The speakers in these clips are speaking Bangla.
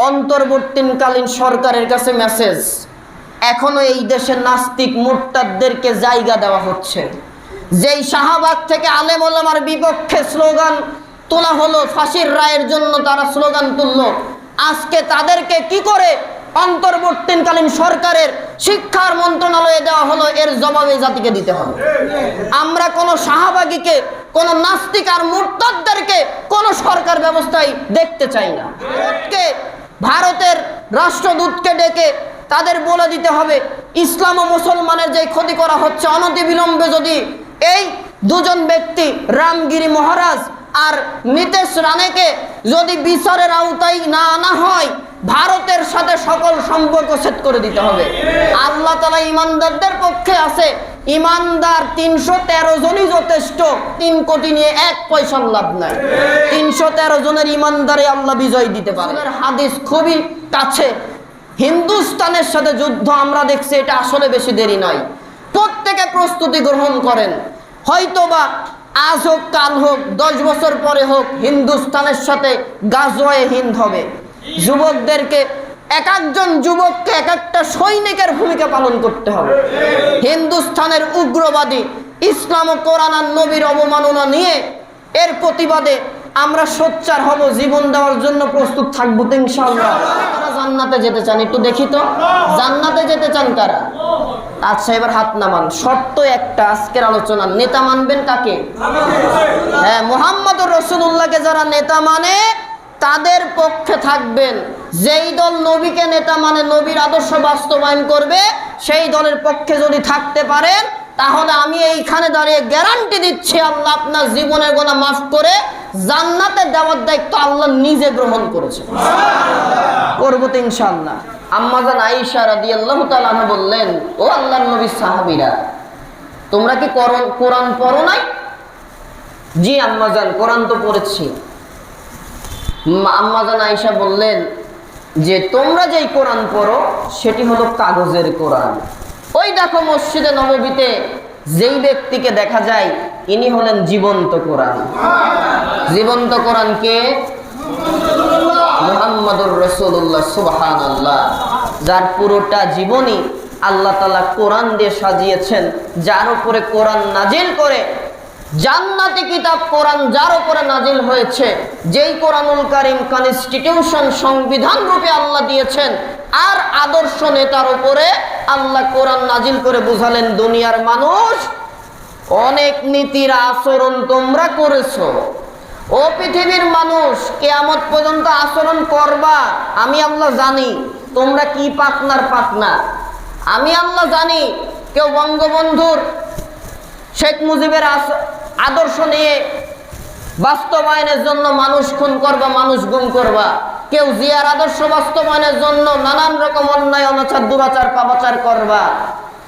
অন্তর্বর্তীকালীন সরকারের কাছে মেসেজ, এখনো এই দেশের নাস্তিক মুরতাদদেরকে জায়গা দেওয়া হচ্ছে। যেই শাহবাগ থেকে আলেম ওলামার বিপক্ষে স্লোগান তোলা হলো, ফাঁসির রায়ের জন্য তারা স্লোগান তুললো, আজকে তাদেরকে কি করে অন্তর্বর্তীকালীন সরকারের শিক্ষার মন্ত্রণালয়ে দেওয়া হলো, এর জবাবে জাতিকে দিতে হবে। আমরা কোন শাহবাগীকে, কোন নাস্তিক আর মুরতাদদেরকে কোন সরকার ব্যবস্থায় দেখতে চাই না। ভারতের রাষ্ট্রদূতকে ডেকে তাদের বলে দিতে হবে, ইসলাম ও মুসলমানের যে ক্ষতি করা হচ্ছে, অনতিবিলম্বে যদি এই দুজন ব্যক্তি রামগিরি মহারাজ আর নিতেশ রানেকে যদি বিচারের আওতায় না আনা হয়, ভারতের সাথে সকল সম্পর্ক ছেদ করে দিতে হবে। আল্লাহ তাআলা ইমানদারদের পক্ষে আছে। ইমানদার ৩১৩ জনই যথেষ্ট, ৩ কোটি নিয়ে ১ পয়সার লাভ নাই। ৩১৩ জনের ইমানদারে আল্লাহ বিজয় দিতে পারে। হাদিস খুবই কাছে। হিন্দুস্তানের সাথে যুদ্ধ আমরা দেখছি, এটা আসলে বেশি দেরি নয়। প্রত্যেকে প্রস্তুতি গ্রহণ করেন। হয়তোবা আজ হোক কাল হোক ১০ বছর পরে হোক হিন্দুস্তানের সাথে গাজওয়ায়ে হিন্দ হবে। যুবকদেরকে, এক একজন যুবককে এক একটা সৈনিকের ভূমিকা পালন করতে হবে। হিন্দুস্তানের উগ্রবাদী ইসলাম ও কোরআন আর নবীর অবমাননা নিয়ে এর প্রতিবাদে আমরা সোচ্চার হব, জীবন দেওয়ার জন্য প্রস্তুত থাকবো তো ইনশাআল্লাহ। কারা জান্নাতে যেতে চান একটু দেখি তো, জান্নাতে যেতে চান কারা? আচ্ছা, এবার হাত নামান। শর্ত একটা, আজকের আলোচনা, নেতা মানবেন কাকে? হ্যাঁ, মুহাম্মদুর রাসূলুল্লাহকে যারা নেতা মানে তাদের পক্ষে থাকবেন। যেই দল নবীকে নেতা মানে, নবীর আদর্শ বাস্তবায়ন করবে, সেই দলের পক্ষে যদি থাকতে পারেন, তাহলে আমি এইখানে দাঁড়িয়ে গ্যারান্টি দিচ্ছি, আল্লাহ আপনার জীবনের গুনাহ মাফ করে জান্নাতে দেওয়ার দায়িত্ব আল্লাহ নিজে গ্রহণ করেছেন। করবো তো ইনশাআল্লাহ। আম্মা জান আয়েশা রাদিয়াল্লাহু তাআলা আনহা বললেন, ও আল্লাহর নবীর সাহাবীরা, তোমরা কি কোরআন পড়ো নাই? জি আম্মা জান, কোরআন তো পড়েছি। আম্মা জান আয়েশা বললেন যে তোমরা যেই কোরআন পড়ো সেটি হলো কাগজের কোরআন। ওই দেখো মসজিদে নববীতে যেই ব্যক্তিকে দেখা যায়, ইনি হলেন জীবন্ত কোরআন। জীবন্ত কোরআন কে? মুহাম্মদুর রাসূলুল্লাহ। সুবহানাল্লাহ। যার পুরোটা জীবনী আল্লাহ তাআলা কোরআন দিয়ে সাজিয়েছেন, যার উপরে কোরআন নাজিল করে, জান্নাতি কিতাব কোরআন যার উপরে নাজিল হয়েছে, যেই কোরআনুল কারীম কনস্টিটিউশন, সংবিধান রূপে আল্লাহ দিয়েছেন, আর আদর্শ নেতার উপরে আল্লাহ কোরআন নাজিল করে বুঝালেন, দুনিয়ার মানুষ, অনেক নীতির আচরণ তোমরা করেছো। ও পৃথিবীর মানুষ, কিয়ামত পর্যন্ত আচরণ করবা, আমি আল্লাহ জানি তোমরা কি পাকনার পাকনা। আমি আল্লাহ জানি কেউ বঙ্গবন্ধুর, শেখ মুজিবের আদর্শ নিয়ে বাস্তবায়নের জন্য মানুষ খুন করবা, মানুষ গুম করবা। কেউ জিয়ার আদর্শ বাস্তবায়নের জন্য নানান রকম অন্যায়, অনাচার, দুরাচার, পাপাচার করবা।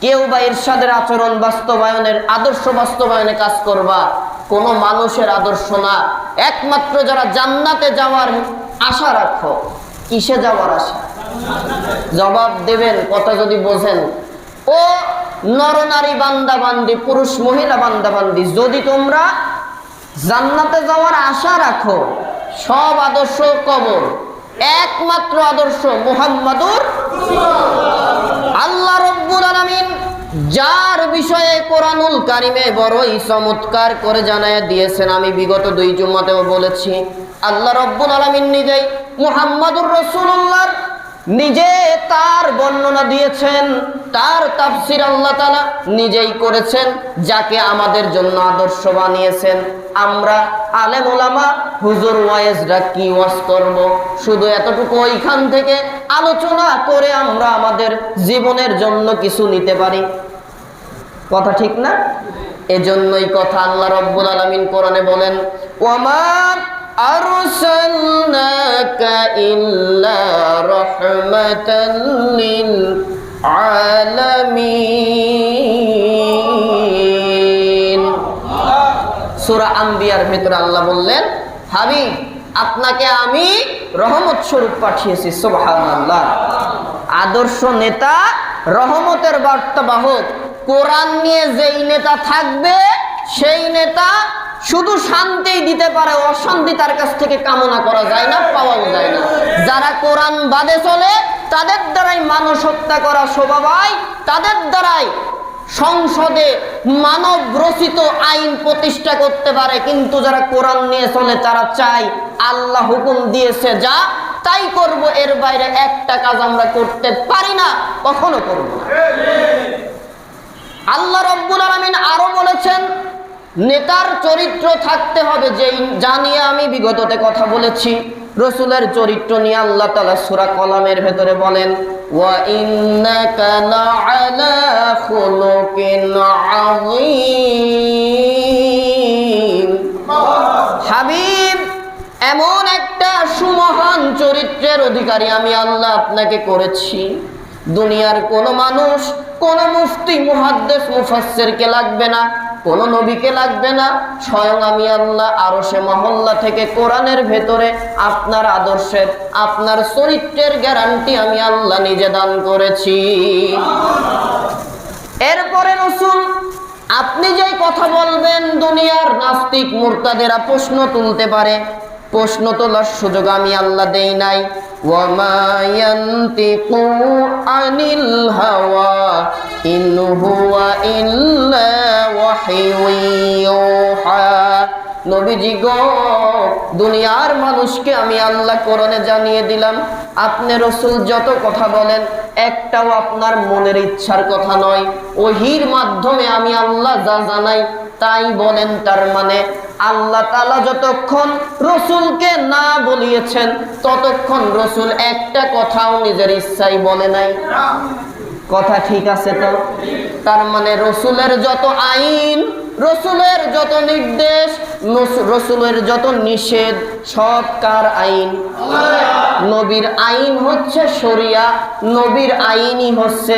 কেউ বা ইরশাদের আচরণ বাস্তবায়নের, আদর্শ বাস্তবায়নে কাজ করবা। কোনো মানুষের আদর্শ না। একমাত্র যারা জান্নাতে যাওয়ার আশা রাখো, কিসে যাওয়ার আশা? জবাব দেবেন কথা যদি বোঝেন। ও নরনারী বান্দাবান্দি, পুরুষ মহিলা বান্দাবান্দি, যদি তোমরা জান্নাতে যাওয়ার আশা রাখো, সব আদর্শ কবর, একমাত্র আদর্শ মুহাম্মাদুর। আল্লাহ রাব্বুল আলামিন যার বিষয়ে কোরআনুল কারীমে বড়ই চমৎকার করে জানায়া দিয়েছেন, আমি বিগত 2 জুমাতেও বলেছি, আল্লাহ রাব্বুল আলামিন নিজেই মুহাম্মাদুর রাসূলুল্লাহর নিজে তার বর্ণনা দিয়েছেন, তার তাফসীর আল্লাহ তাআলা নিজেই করেছেন, যাকে আমাদের জন্য আদর্শ বানিয়েছেন। আমরা আলেম ওলামা, হুজুর ওয়াইজরা কি ওয়াজ করব? শুধু এতটুকু ওইখান থেকে আলোচনা করে আমরা আমাদের জীবনের জন্য কিছু নিতে পারি। কথা ঠিক না? এজন্যই কথা আল্লাহ রাব্বুল আলামিন কোরআনে বলেন, ওয়ামা আরসালনাকা ইল্লা রাহমাতাল লিল আলামিন। সূরা আম্বিয়ার ভিতরে আল্লাহ বললেন, হাবিব, আপনাকে আমি রহমত স্বরূপ পাঠিয়েছি। সুবহানাল্লাহ। আদর্শ নেতা, রহমতের বার্তাবাহক। কোরআন নিয়ে যেই নেতা থাকবে, সেই নেতা শুধু শান্তি দিতে পারে, অশান্তি তার কাছ থেকে কামনা করা যায় না, পাওয়াও যায় না। যারা কোরআন বাদে চলে তাদের দ্বারাই মানুষ হত্যা করা স্বভাব হয়, তাদের দ্বারাই সংসদে মানব রচিত আইন প্রতিষ্ঠা করতে পারে। কিন্তু যারা কোরআন নিয়ে চলে তারা চায় আল্লাহ হুকুম দিয়েছে যা তাই করব, এর বাইরে একটা কাজ আমরা করতে পারি না, কখনো করব না। আল্লাহ রাব্বুল আলামিন আরো বলেছেন নেতার চরিত্র থাকতে হবে, যেই যা নিয়ে আমি বিগততে কথা বলেছি। রসুলের চরিত্র নিয়ে আল্লাহ তাআলা সূরা কলামের ভেতরে বলেন, ওয়া ইন্নাকা লাআলা খুলুকিন আযীম। হাবিব, এমন একটা সুমহান চরিত্রের অধিকারী আমি আল্লাহ আপনাকে করেছি, দুনিয়ার কোন মানুষ, কোন মুফতি, মুহাদ্দিস, মুফাসসিরকে লাগবে না, কোন নবীকে লাগবে না, স্বয়ং আমি আল্লাহ আরশে মহল্লা থেকে কোরআনের ভেতরে আপনার আদর্শের, আপনার চরিত্রের গ্যারান্টি আমি আল্লাহ নিজে দান করেছি। এরপরে রাসূল, আপনি যেই কথা বলবেন দুনিয়ার নাস্তিক মুরতাদেরা প্রশ্ন তুলতে পারে, প্রশ্ন তোলার সুযোগ আমি আল্লাহ দেই নাই। ওয়ামা ইয়ান্তিকু আনিল হাওয়া ইন হুয়া ইল্লা ওয়াহিয়ুন ইউহা। নবীজি গো, দুনিয়ার মানুষকে আমি আল্লাহ কোরআনে জানিয়ে দিলাম, আপনি রাসূল যত কথা বলেন একটাও আপনার মনের ইচ্ছার কথা নয়, ওহীর মাধ্যমে আমি আল্লাহ যা জানাই তাই বলেন। তার মানে আল্লাহ তাআলা যতক্ষণ রসুলকে না বলিয়েছেন ততক্ষণ রসুল একটা কথাও নিজের ইচ্ছাই বলে নাই। কথা ঠিক আছে তো? তার মানে রসুলের যত আইন, রসুলের যত নির্দেশ, রসুলের যত নিষেধ, সব কার আইন? নবীর আইন হচ্ছে শরিয়া, নবীর আইনই হচ্ছে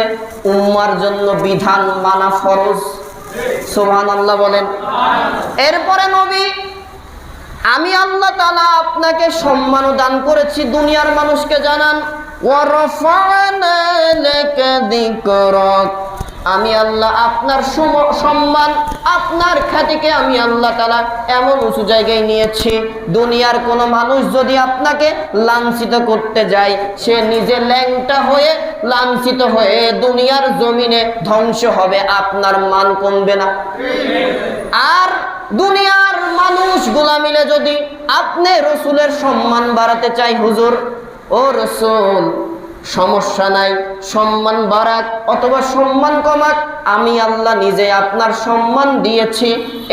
উম্মার জন্য বিধান মানা ফরজ। সুবহানাল্লাহ বলেন। এরপরে নবী, আমি আল্লাহ তাআলা আপনাকে সম্মান দান করেছি, দুনিয়ার মানুষকে জানান, ওয়া রাফা'না লাকা যিকরাক। আমি আল্লাহ আপনার সম্মান, আপনার খ্যাতিকে আমি আল্লাহ তাআলা এমন উঁচু জায়গায় নিয়েছি, দুনিয়ার কোনো মানুষ যদি আপনাকে লাঞ্ছিত করতে যায়, সে নিজে ল্যাংটা হয়ে লাঞ্ছিত হয়ে দুনিয়ার জমিনে ধ্বংস হবে, আপনার মান কমবে না। আর দুনিয়ার মানুষগুলা মিলে যদি আপনি রসুলের সম্মান বাড়াতে চাই, হুজুর ও রসুল সমস্যা নাই, সম্মান বাড়াক অথবা সম্মান কমাক, আমি আল্লাহ নিজে আপনার সম্মান দিয়েছি,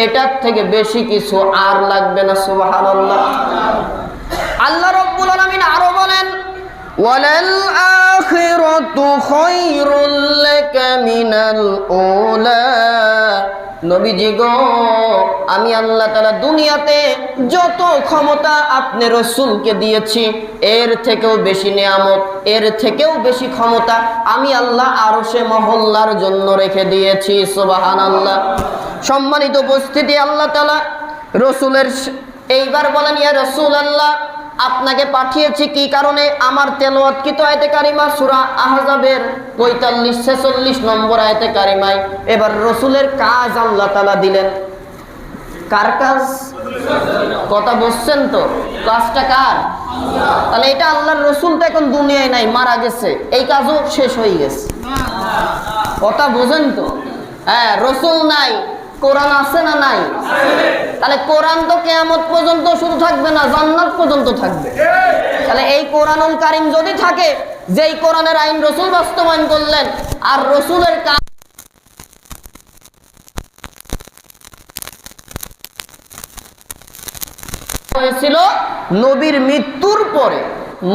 এটার থেকে বেশি কিছু আর লাগবে না। সুবহানাল্লাহ। আল্লাহ রাব্বুল আলামিন আরো বলেন, ওয়ালাল আখিরাতু খায়রুল লাকা মিনাল উলা। নবীজি গো, আমি আল্লাহ তাআলা দুনিয়াতে যত ক্ষমতা আপনি রসুলকে দিয়েছি, এর থেকেও বেশি নিয়ামত, এর থেকেও বেশি ক্ষমতা আমি আল্লাহ আরশে মহল্লার জন্য রেখে দিয়েছি। সুবহানাল্লাহ। সম্মানিত উপস্থিতি, আল্লাহ তাআলা রসুলের এইবার বলেন, ইয়া রাসূলুল্লাহ, আপনাকে পাঠিয়েছি কি কারণে? আমার তেলাওয়াতকৃত আয়াতে কারিমা সূরা আহজাবের 45-46 নম্বর আয়াতে কারিমায় এবার রসুলের কাজ আল্লাহ তাআলা দিলেন। কার কাজ? কথা বুঝছেন তো? কাজটা কার? তাহলে এটা আল্লাহর রসুল তো এখন দুনিয়ায় নাই, মারা গেছে, এই কাজও শেষ হয়ে গেছে। কথা বোঝেন তো? হ্যাঁ, রসুল নাই, কোরআন আছে না নাই? তাহলে কোরআন তো কিয়ামত পর্যন্ত শুধু থাকবে না, জান্নাত পর্যন্ত থাকবে। তাহলে এই কোরআনুল কারীম যদি থাকে, যেই কোরআনের আইন রসুল বাস্তবায়ন করলেন, আর রসুলের কাজ হয়েছিল নবীর মৃত্যুর পরে,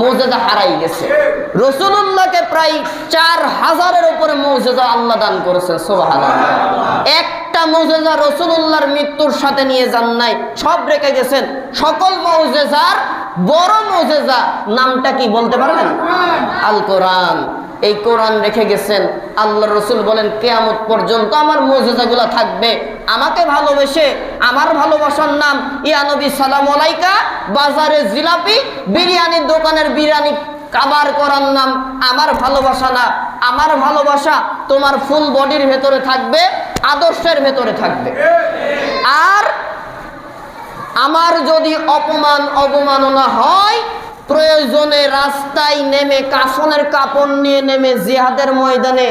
মুজিজা হারাই গেছে। রাসূলুল্লাহকে প্রায় 4000-এর উপরে মুজিজা আল্লাহ দান করেছেন। সুবহানাল্লাহ। একটা মুজিজা রাসূলুল্লাহর মৃত্যুর সাথে নিয়ে যান নাই, সব রেখে গেছেন। সকল মুজিজার বড় মুজিজা নামটা কি বলতে পারবেন? আল কোরআন। এই কোরআন রেখে গেছেন। আল্লাহর রাসূল বলেন, কিয়ামত পর্যন্ত আমার মুজিজাগুলো থাকবে। আমাকে ভালোবেসে, আমার ভালোবাসার নাম ইয়া নবী সালাম আলাইকা, বাজারে জিলাপি বিরিয়ানির দোকানের বিরিয়ানি কাবার করার নাম আমার ভালোবাসা না। আমার ভালোবাসা তোমার ফুল বডির ভেতরে থাকবে, আদর্শের ভেতরে থাকবে। আর আমার যদি অপমান অবমাননা হয়, প্রয়োজনে রাস্তায় নেমে কাফনের কাপড় নিয়ে নেমে জিহাদের ময়দানে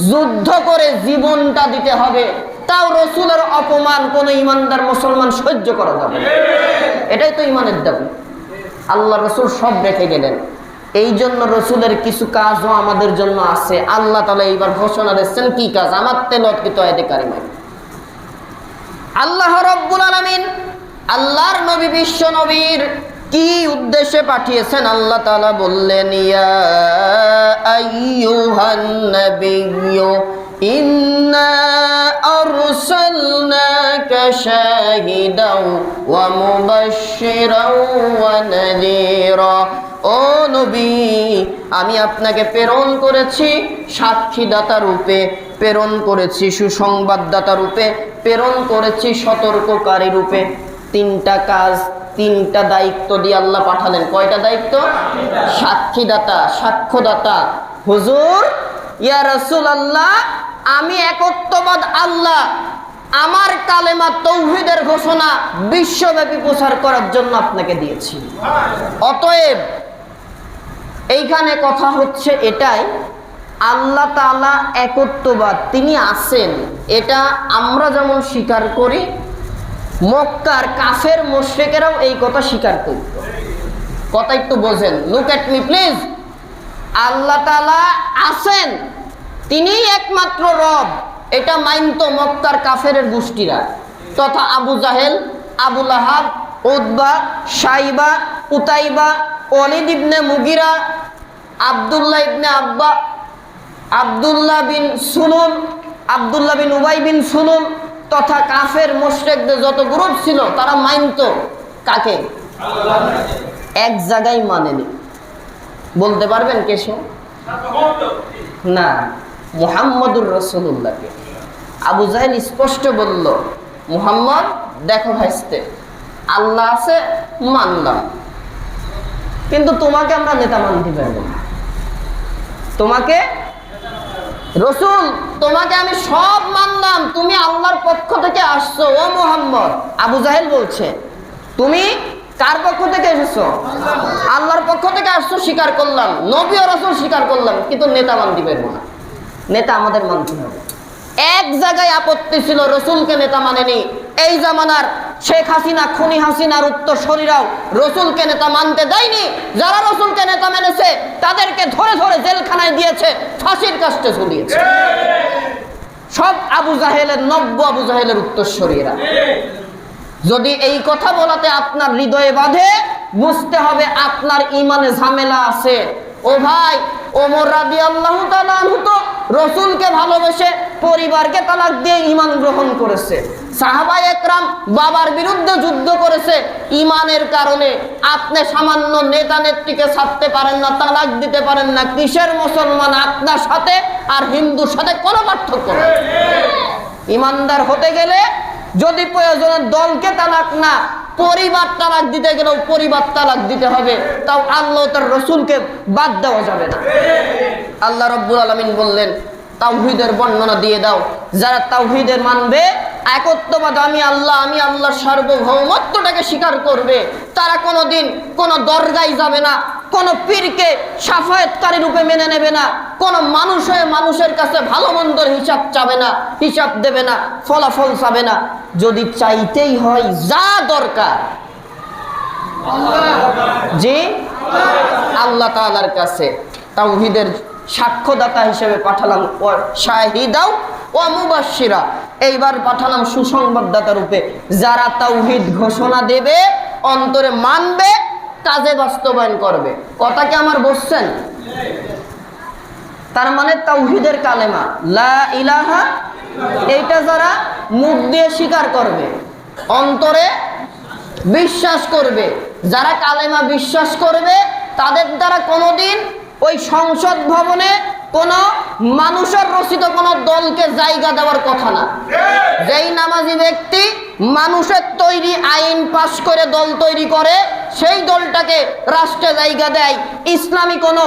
যুদ্ধ করে জীবনটা দিতে হবে, তাও রসুলের অপমান কোন ইমানদার মুসলমান সহ্য করা যাবে না। এটাই তো ইমানের দাবি। আল্লাহ রসুল সব রেখে গেলেন, এই জন্য রসুলের কিছু কাজও আমাদের জন্য আছে। আল্লাহ তাআলা এইবার ঘোষণা দিচ্ছেন কি কাজ, আমার তেলাওয়াতকৃত আয়াতে কারিমায় আল্লাহ রাব্বুল আলামিন আল্লাহর নবী বিশ্ব নবীর কি উদ্দেশ্যে পাঠিয়েছেন আল্লাহ তাআলা বললেন, ইয়া আইয়ুহান নাবিয়্যু ইন্না আরসালনাকা শাহিদাও ওয়া মুবাশশিরাও ওয়া নাযীরা। ও নবী, আমি আপনাকে প্রেরণ করেছি সাক্ষীদাতা রূপে, প্রেরণ করেছি সুসংবাদদাতা রূপে, প্রেরণ করেছি সতর্ককারী রূপে। তিনটা কাজ, তিনটা দায়িত্ব দিয়ে আল্লাহ পাঠালেন। কয়টা দায়িত্ব? সাক্ষীদাতা, সাক্ষ্যদাতা। হুজুর, ইয়া রাসূলুল্লাহ, আমি একত্ববাদ আল্লাহ, আমার কালেমা তাওহীদের ঘোষণা বিশ্বব্যাপী প্রচার করার জন্য আপনাকে দিয়েছি। অতএব এইখানে কথা হচ্ছে এটাই, আল্লাহ তাআলা একত্ববাদ, তিনি আছেন, এটা আমরা যেমন স্বীকার করি, মক্কার কাফের মুশরিকেরাও এই কথা স্বীকার করত। কথা একটু বোঝেন, লুক এট মি প্লিজ। আল্লাহ তাআলা আছেন, তিনিই একমাত্র রব, এটা মানত মক্কার কাফেরের গোষ্ঠীরা, তথা আবু জাহেল, আবু লাহাব, উতবা, শাইবা, উতাইবা, ওয়ালিদ ইবনে মুগিরা, আব্দুল্লাহ ইবনে আব্বা, আব্দুল্লাহ বিন সুলুল, আব্দুল্লাহ বিন উবাই বিন সুলুল, তথা কাফের মুশরিকদের যত গ্রুপ ছিল তারা মানত কাকে? এক জায়গায় মানেনি। বলতে পারবেন কে সে? না, মুহাম্মদুর রাসূলুল্লাহকে। আবু জাহেল স্পষ্ট বলল, মুহাম্মদ দেখো ভাইস্তে, আল্লাহ আছে মানলাম, কিন্তু তোমাকে আমরা নেতা মানতে পারবো না। তোমাকে রসুল, তোমাকে আমি সব মানলাম, তুমি আল্লাহর পক্ষ থেকে আসছো। ও মুহাম্মদ, আবু জাহেল বলছে, তুমি কার পক্ষ থেকে এসেছো? আল্লাহর পক্ষ থেকে আসছো, স্বীকার করলাম, নবী ও রাসূল স্বীকার করলাম, কিন্তু নেতা মানতে পারবো না। নেতা আমাদের মানতে হবে। এক জায়গায় আপত্তি ছিল, রসুলকে নেতা মানেনি। এই জামানার শেখ হাসিনা, খুনি হাসিনার উত্তরসূরিরাও রসুলকে নেতা মানতে দেয়নি। যারা রসুলকে নেতা মেনেছে তাদেরকে ধরে ধরে জেলখানায় দিয়েছে, ফাঁসির কাস্টে ঝুলিয়েছে। সব আবু জাহেলের, নব্য আবু জাহেলের উত্তরসূরিরা। যদি এই কথা বলাতে আপনার হৃদয়ে বাঁধে, বুঝতে হবে আপনার ইমানে ঝামেলা আছে। ও ভাই, ওমর রাদিয়াল্লাহু তাআলা আনহু তো রসুলকে ভালোবেসে পরিবারকে তালাক দিয়ে ঈমান গ্রহণ করেছে। সাহাবায়ে একরাম বাবার বিরুদ্ধে যুদ্ধ করেছে ঈমানের কারণে। আপনি সামান্য নেতা নেত্রীকে ছাড়তে পারেন না, তালাক দিতে পারেন না, কিসের মুসলমান? আপনার সাথে আর হিন্দুর সাথে কোনো পার্থক্য নেই। ঈমানদার হতে গেলে যদি প্রয়োজনে দলকে তালাক না, পরিবার তালাক দিতে গেলেও পরিবার তালাক দিতে হবে, তাও আল্লাহ তার রসুলকে বাদ দেওয়া যাবে না। আল্লাহ রাব্বুল আলামিন বললেন, তাওহীদের বর্ণনা দিয়ে দাও। যারা তাওহীদের মানবে, একত্ববাদ, আমি আল্লাহর সার্বভৌমত্বটাকে স্বীকার করবে, তারা কোনোদিন কোনো দরগায় যাবে না, কোনো পীরকে শাফায়াতকারী রূপে মেনে নেবে না, কোনো মানুষ হয়ে মানুষের কাছে ভালো মন্দর হিসাব চাবে না, হিসাব দেবে না, ফলাফল চাবে না। যদি চাইতেই হয়, যা দরকার জি আল্লাহ তাআলার কাছে। তাওহীদের সাক্ষ্যদাতা হিসেবে পাঠালাম শাহিদাও ওয়া মুবাশশিরা, এইবার পাঠালাম সুসংবাদদাতা রূপে। যারা তাওহীদ ঘোষণা দেবে, অন্তরে মানবে, কাজে বাস্তবায়ন করবে। কথা কি আমার বুঝছেন? তার মানে তাওহীদের কালেমা লা ইলাহা, এইটা যারা মুখ দিয়ে স্বীকার করবে, অন্তরে বিশ্বাস করবে, যারা কালেমা বিশ্বাস করবে, তাদের দ্বারা কোনোদিন ওই সংসদ ভবনে কোন মানুষের রচিত কোন দলকে জায়গা দেওয়ার কথা না। যেই নামাজি ব্যক্তি মানুষের তৈরি আইন পাশ করে দল তৈরি করে, সেই দলটাকে রাষ্ট্রে জায়গা দেয়। ইসলামী কোন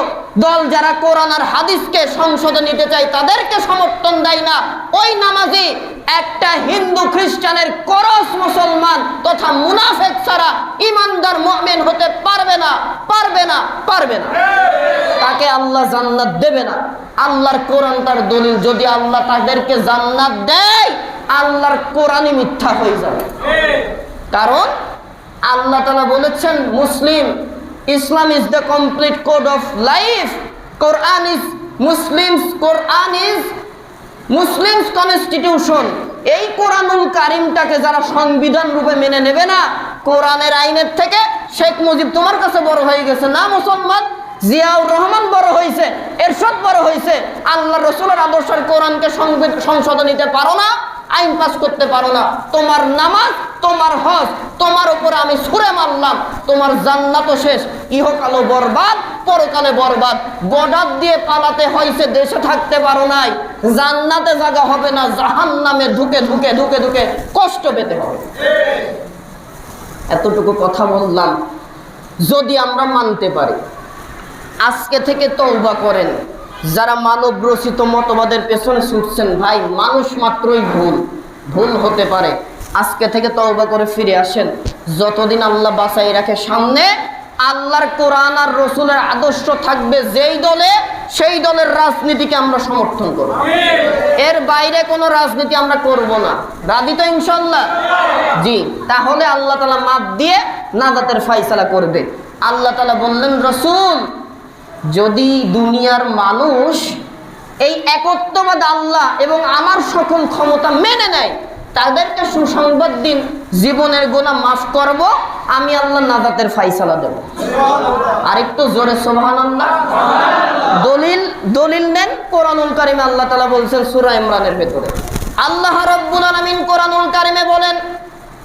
দল যারা কোরআন আর হাদিসকে সংসদে নিতে চায় তাদেরকে সমর্থন দেয় না। ওই নামাজি একটা হিন্দু খ্রিস্টানের করস মুসলমান তথা মুনাফিক ছাড়া ইমানদার মুমিন হতে পারবে না, পারবে না, পারবে না। তাকে আল্লাহ জান্নাত দেবে না। আল্লাহর কোরআন তার দলিল। যদি আল্লাহ তাদেরকে জান্নাত দেয়, আল্লাহর কোরআনই মিথ্যা হয়ে যাবে। কারণ আল্লাহ তাআলা বলেছেন Muslim, Islam is the complete code of life, Quran is Muslims constitution. এই কোরআনুল কারিমটাকে যারা সংবিধান রূপে মেনে নেবে না, কোরআনের আইনের থেকে শেখ মুজিব তোমার কাছে বড় হয়ে গেছে না মুসলমান, জিয়াউর রহমান বড় হয়েছে, এরশাদ বড় হয়েছে, আল্লাহ রসুলের আদর্শের কোরআনকে সংসদে নিতে পারো না, আইন পাস করতে পারো না। তোমার নামাজ, তোমার হজ, তোমার উপরে আমি ছুঁড়ে মারলাম, তোমার জান্নাতও শেষ, ইহকালও বরবাদ, পরকালে বরবাদ। বর্ডার দিয়ে পালাতে হয়েছে, দেশে থাকতে পারো নাই, জান্নাতে জায়গা হবে না, জাহান্নামে ঢুকে ঢুকে ঢুকে ঢুকে কষ্ট পেতে হবে। এতটুকু কথা বললাম। যদি আমরা মানতে পারি, আজকে থেকে তওবা করেন। যারা মানব রচিত মতবাদের পেছনে ছুটছেন, ভাই মানুষ মাত্রই ভুল হতে পারে। আজকে থেকে তওবা করে ফিরে আসেন। যতদিন আল্লাহ বাঁচাই রাখে সামনে, আল্লাহর কোরআন আর রসুলের আদর্শ থাকবে যেই দলে, সেই দলের রাজনীতিকে আমরা সমর্থন করব। এর বাইরে কোনো রাজনীতি আমরা করব না। রাজি তো ইনশাআল্লাহ? জি। তাহলে আল্লাহ তাআলা মাপ দিয়ে নাজাতের ফয়সালা করবে। আল্লাহ তাআলা বললেন, রসুল যদি দুনিয়ার মানুষ এই একত্ববাদ আল্লাহ এবং আমার সকল ক্ষমতা মেনে নেয়, তাদেরকে সুসংবাদ দিন, জীবনের গুনাহ মাফ করব, আমি আল্লাহ নাজাতের ফয়সালা দেব। আর একটু জোরে সুবহানাল্লাহ। দলিল নেন কোরআনুল কারিমে। আল্লাহ তাআলা বলছেন সূরা ইমরানের ভেতরে, আল্লাহ রাব্বুল আলামিন কোরআনুল কারিমে বলেন,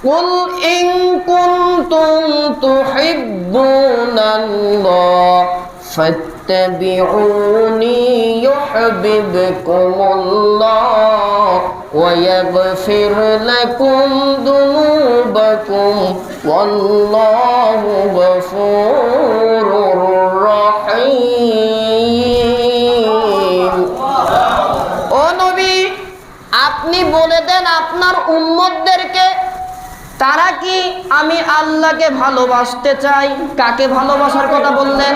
কুল ইন কুনতুম তুহিব্বুনাল্লাহ ফাত্তাবিউনি ইউহিব্বুকুমুল্লাহ ওয়া ইয়াগফির লাকুম যুনুবাকুম ওয়াল্লাহু গফুরুর রহিম। ও নবী, আপনি বলে দেন আপনার উম্মতদেরকে, তারা কি আমি আল্লাহকে ভালোবাসতে চাই? কাকে ভালোবাসার কথা বললেন?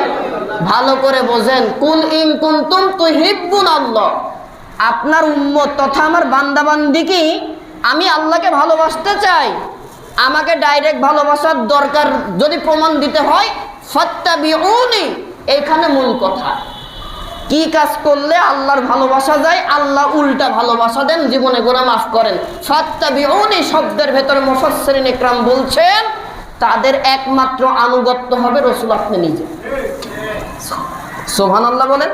ভালো করে বোঝেন। কুল ইন কুনতুম তুহিব্বুনাল্লাহ, আপনার উম্মত তথা আমার বান্দাবান্দি কি আমি আল্লাহকে ভালোবাসতে চাই? আমাকে ডাইরেক্ট ভালোবাসার দরকার যদি প্রমাণ দিতে হয়, ফাত্তাবিউনি, এইখানে মূল কথা। কি কাজ করলে আল্লাহর ভালোবাসা যায়? আল্লাহ উল্টা ভালোবাসা দেন, জীবনে গুনাহ মাফ করেন। ফাত্তাবিউনি শব্দের ভেতরে মুফাসসিরিন ইকরাম বলছেন, তাদের একমাত্র আনুগত্য হবে রাসূল আপনি নিজে। সুবহানাল্লাহ বলেন।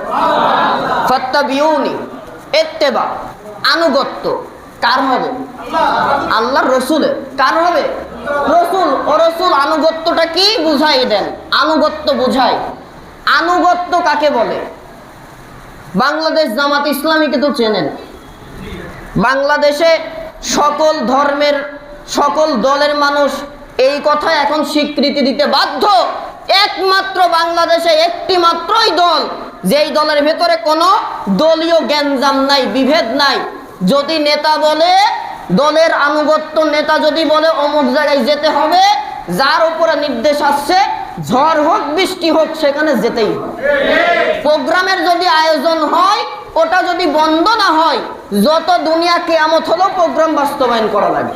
ফাত্তাবিউনি, ইত্তেবা, আনুগত্য কার হবে? আল্লাহর রাসূলের। কার হবে? রাসূল। ও রাসূল আনুগত্যটা কি বুঝাই দেন। আনুগত্য বুঝাই। আনুগত্য কাকে বলে? বাংলাদেশ জামাত ইসলামীকে তো চেনেন। বাংলাদেশে সকল ধর্মের সকল দলের মানুষ এই কথা এখন স্বীকৃতি দিতে বাধ্য। একমাত্র বাংলাদেশে একটি মাত্রই দল, যেই দলের ভেতরে কোনো দলীয় গ্যাঞ্জাম নাই, বিভেদ নাই। যদি নেতা বলে, দলের আনুগত্য নেতা যদি বলে অমুক জায়গায় যেতে হবে, যার উপরে নির্দেশ আসছে, ঝড় হোক বৃষ্টি হোক সেখানে যেতেই হবে। প্রোগ্রামের যদি আয়োজন হয়, ওটা যদি বন্ধ না হয়, যত দুনিয়া কিয়ামত হলো প্রোগ্রাম বাস্তবায়ন করা লাগে।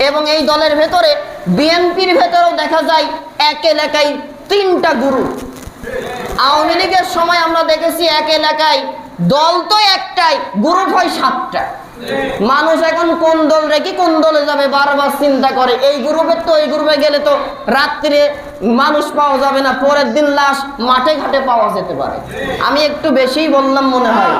এবং এই দলের ভেতরে বিএনপির ভেতরেও দেখা যায় এক এলাকায় 3টা গুরু। আওয়ামী লীগের সময় আমরা দেখেছি এক এলাকায় দল তো একটাই, গ্রুপ হয় 7টা। মানুষ এখন কোন দল রেখে কোন দলে যাবে বারবার চিন্তা করে। এই গ্রুপের তো এই গ্রুপে গেলে তো রাত্রে মানুষ পাওয়া যাবে না, পরের দিন লাশ মাঠে ঘাটে পাওয়া যেতে পারে। আমি একটু বেশিই বললাম মনে হয়।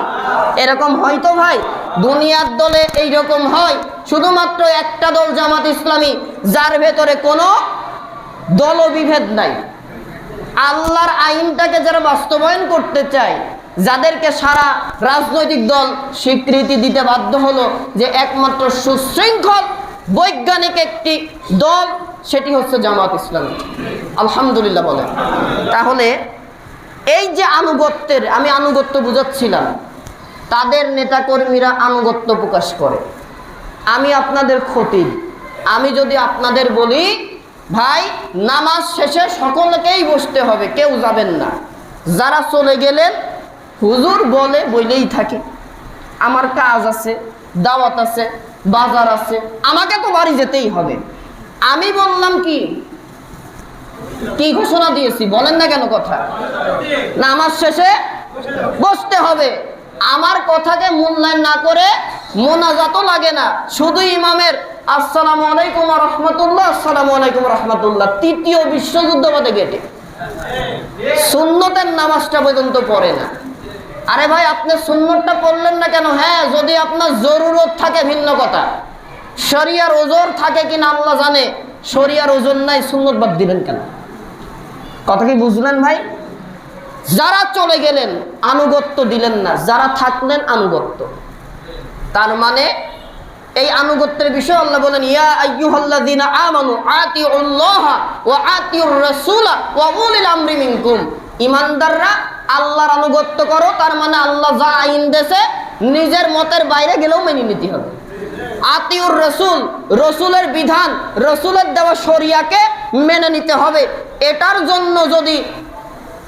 এরকম হয়তো ভাই দুনিয়ার দলে এইরকম হয়। শুধুমাত্র একটা দল জামাত ইসলামী, যার ভেতরে কোনো দলবিভেদ নাই। আল্লাহর আইনটাকে যারা বাস্তবায়ন করতে চায়, যাদেরকে সারা রাজনৈতিক দল স্বীকৃতি দিতে বাধ্য হলো যে একমাত্র সুশৃঙ্খল বৈজ্ঞানিক একটি দল, সেটি হচ্ছে জামাত ইসলামী। আলহামদুলিল্লাহ বলে। তাহলে এই যে আনুগত্যের, আমি আনুগত্য বুঝাচ্ছিলাম, তাদের নেতাকর্মীরা আনুগত্য প্রকাশ করে। আমি আপনাদের খতিব, আমি যদি আপনাদের বলি ভাই নামাজ শেষে সকলকেই বসতে হবে, কেউ যাবেন না, যারা চলে গেলেন হুজুর বলে বইলেই থাকে, আমার কাজ আছে, দাওয়াত আছে, বাজার আছে, আমাকে তো বাড়ি যেতেই হবে। আমি বললাম কি কি ঘোষণা দিয়েছি বলেন না কেন কথা, নামাজ শেষে বসতে হবে। আমার কথাকে মূল্যায়ন না করে মোনাজাতও লাগে না, শুধু ইমামের আসসালামু আলাইকুম ওয়া রাহমাতুল্লাহ, আসসালামু আলাইকুম ওয়া রাহমাতুল্লাহ, তৃতীয় বিশ্বযুদ্ধ বাদে গেটে সুন্নতের নামাজটা পর্যন্ত পড়ে না। আরে ভাই আপনি সুন্নতটা পড়লেন না কেন? হ্যাঁ, যদি আপনার জরুরত থাকে ভিন্ন কথা, শরিয়ার ওজোর থাকে কিনা আল্লাহ জানে, শরিয়ার ওজন নাই, সুন্নত বাদ দিলেন কেন? কথা কি বুঝলেন ভাই? যারা চলে গেলেন আনুগত্য দিলেন না, যারা থাকলেন আনুগত্য। তার মানে এই আনুগত্যের বিষয় আল্লাহ বলেন ইয়া আইয়ুহাল্লাযীনা আমানু আতিউল্লাহা ওয়া আতিউর রাসূলা ওয়া উলিল আমরি মিনকুম। ঈমানদাররা আল্লাহর আনুগত্য করো, তার মানে আল্লাহ যা আইন দেছে নিজের মতের বাইরে গেলেও মেনে নিতে হবে। আতিউর রাসূল, রাসূলের বিধান, রাসূলের দেওয়া শরিয়াকে মেনে নিতে হবে। এটার জন্য যদি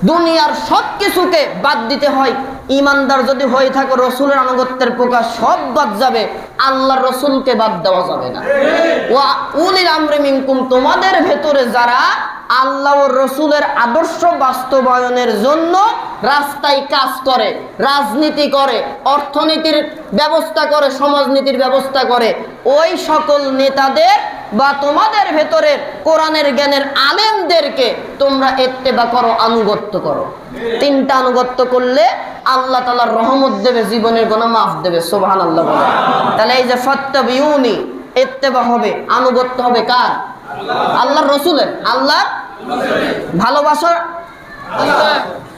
দুনিয়ার সব কিছুকে বাদ দিতে হয়, ঈমানদার যদি হয়ে থাকে রাসূলের আনুগত্যের প্রকাশ সব বাদ যাবে, আল্লাহর রাসূলকে বাদ দেওয়া যাবে না। ওয়া উলিল আমরি মিনকুম, তোমাদের ভেতরে যারা আল্লাহ ও রাসূলের আদর্শ বাস্তবায়নের জন্য রাস্তায় কাজ করে, রাজনীতি করে, অর্থনীতির ব্যবস্থা করে, সমাজনীতির ব্যবস্থা করে, ওই সকল নেতাদের বা তোমাদের ভেতরের কোরআনের জ্ঞানের আলেমদেরকে তোমরা ইত্তেবা করো, আনুগত্য করো। তিনটা আনুগত্য করলে আল্লাহ তাআলার রহমত দেবে, জীবনের গুনাহ মাফ দেবে। সুবহানাল্লাহ বলে। তাহলে এই যে ফাত্তাবিউনি, ইত্তেবা হবে, আনুগত্য হবে কার? আল্লাহর রাসূলের। আল্লাহর ভালোবাসা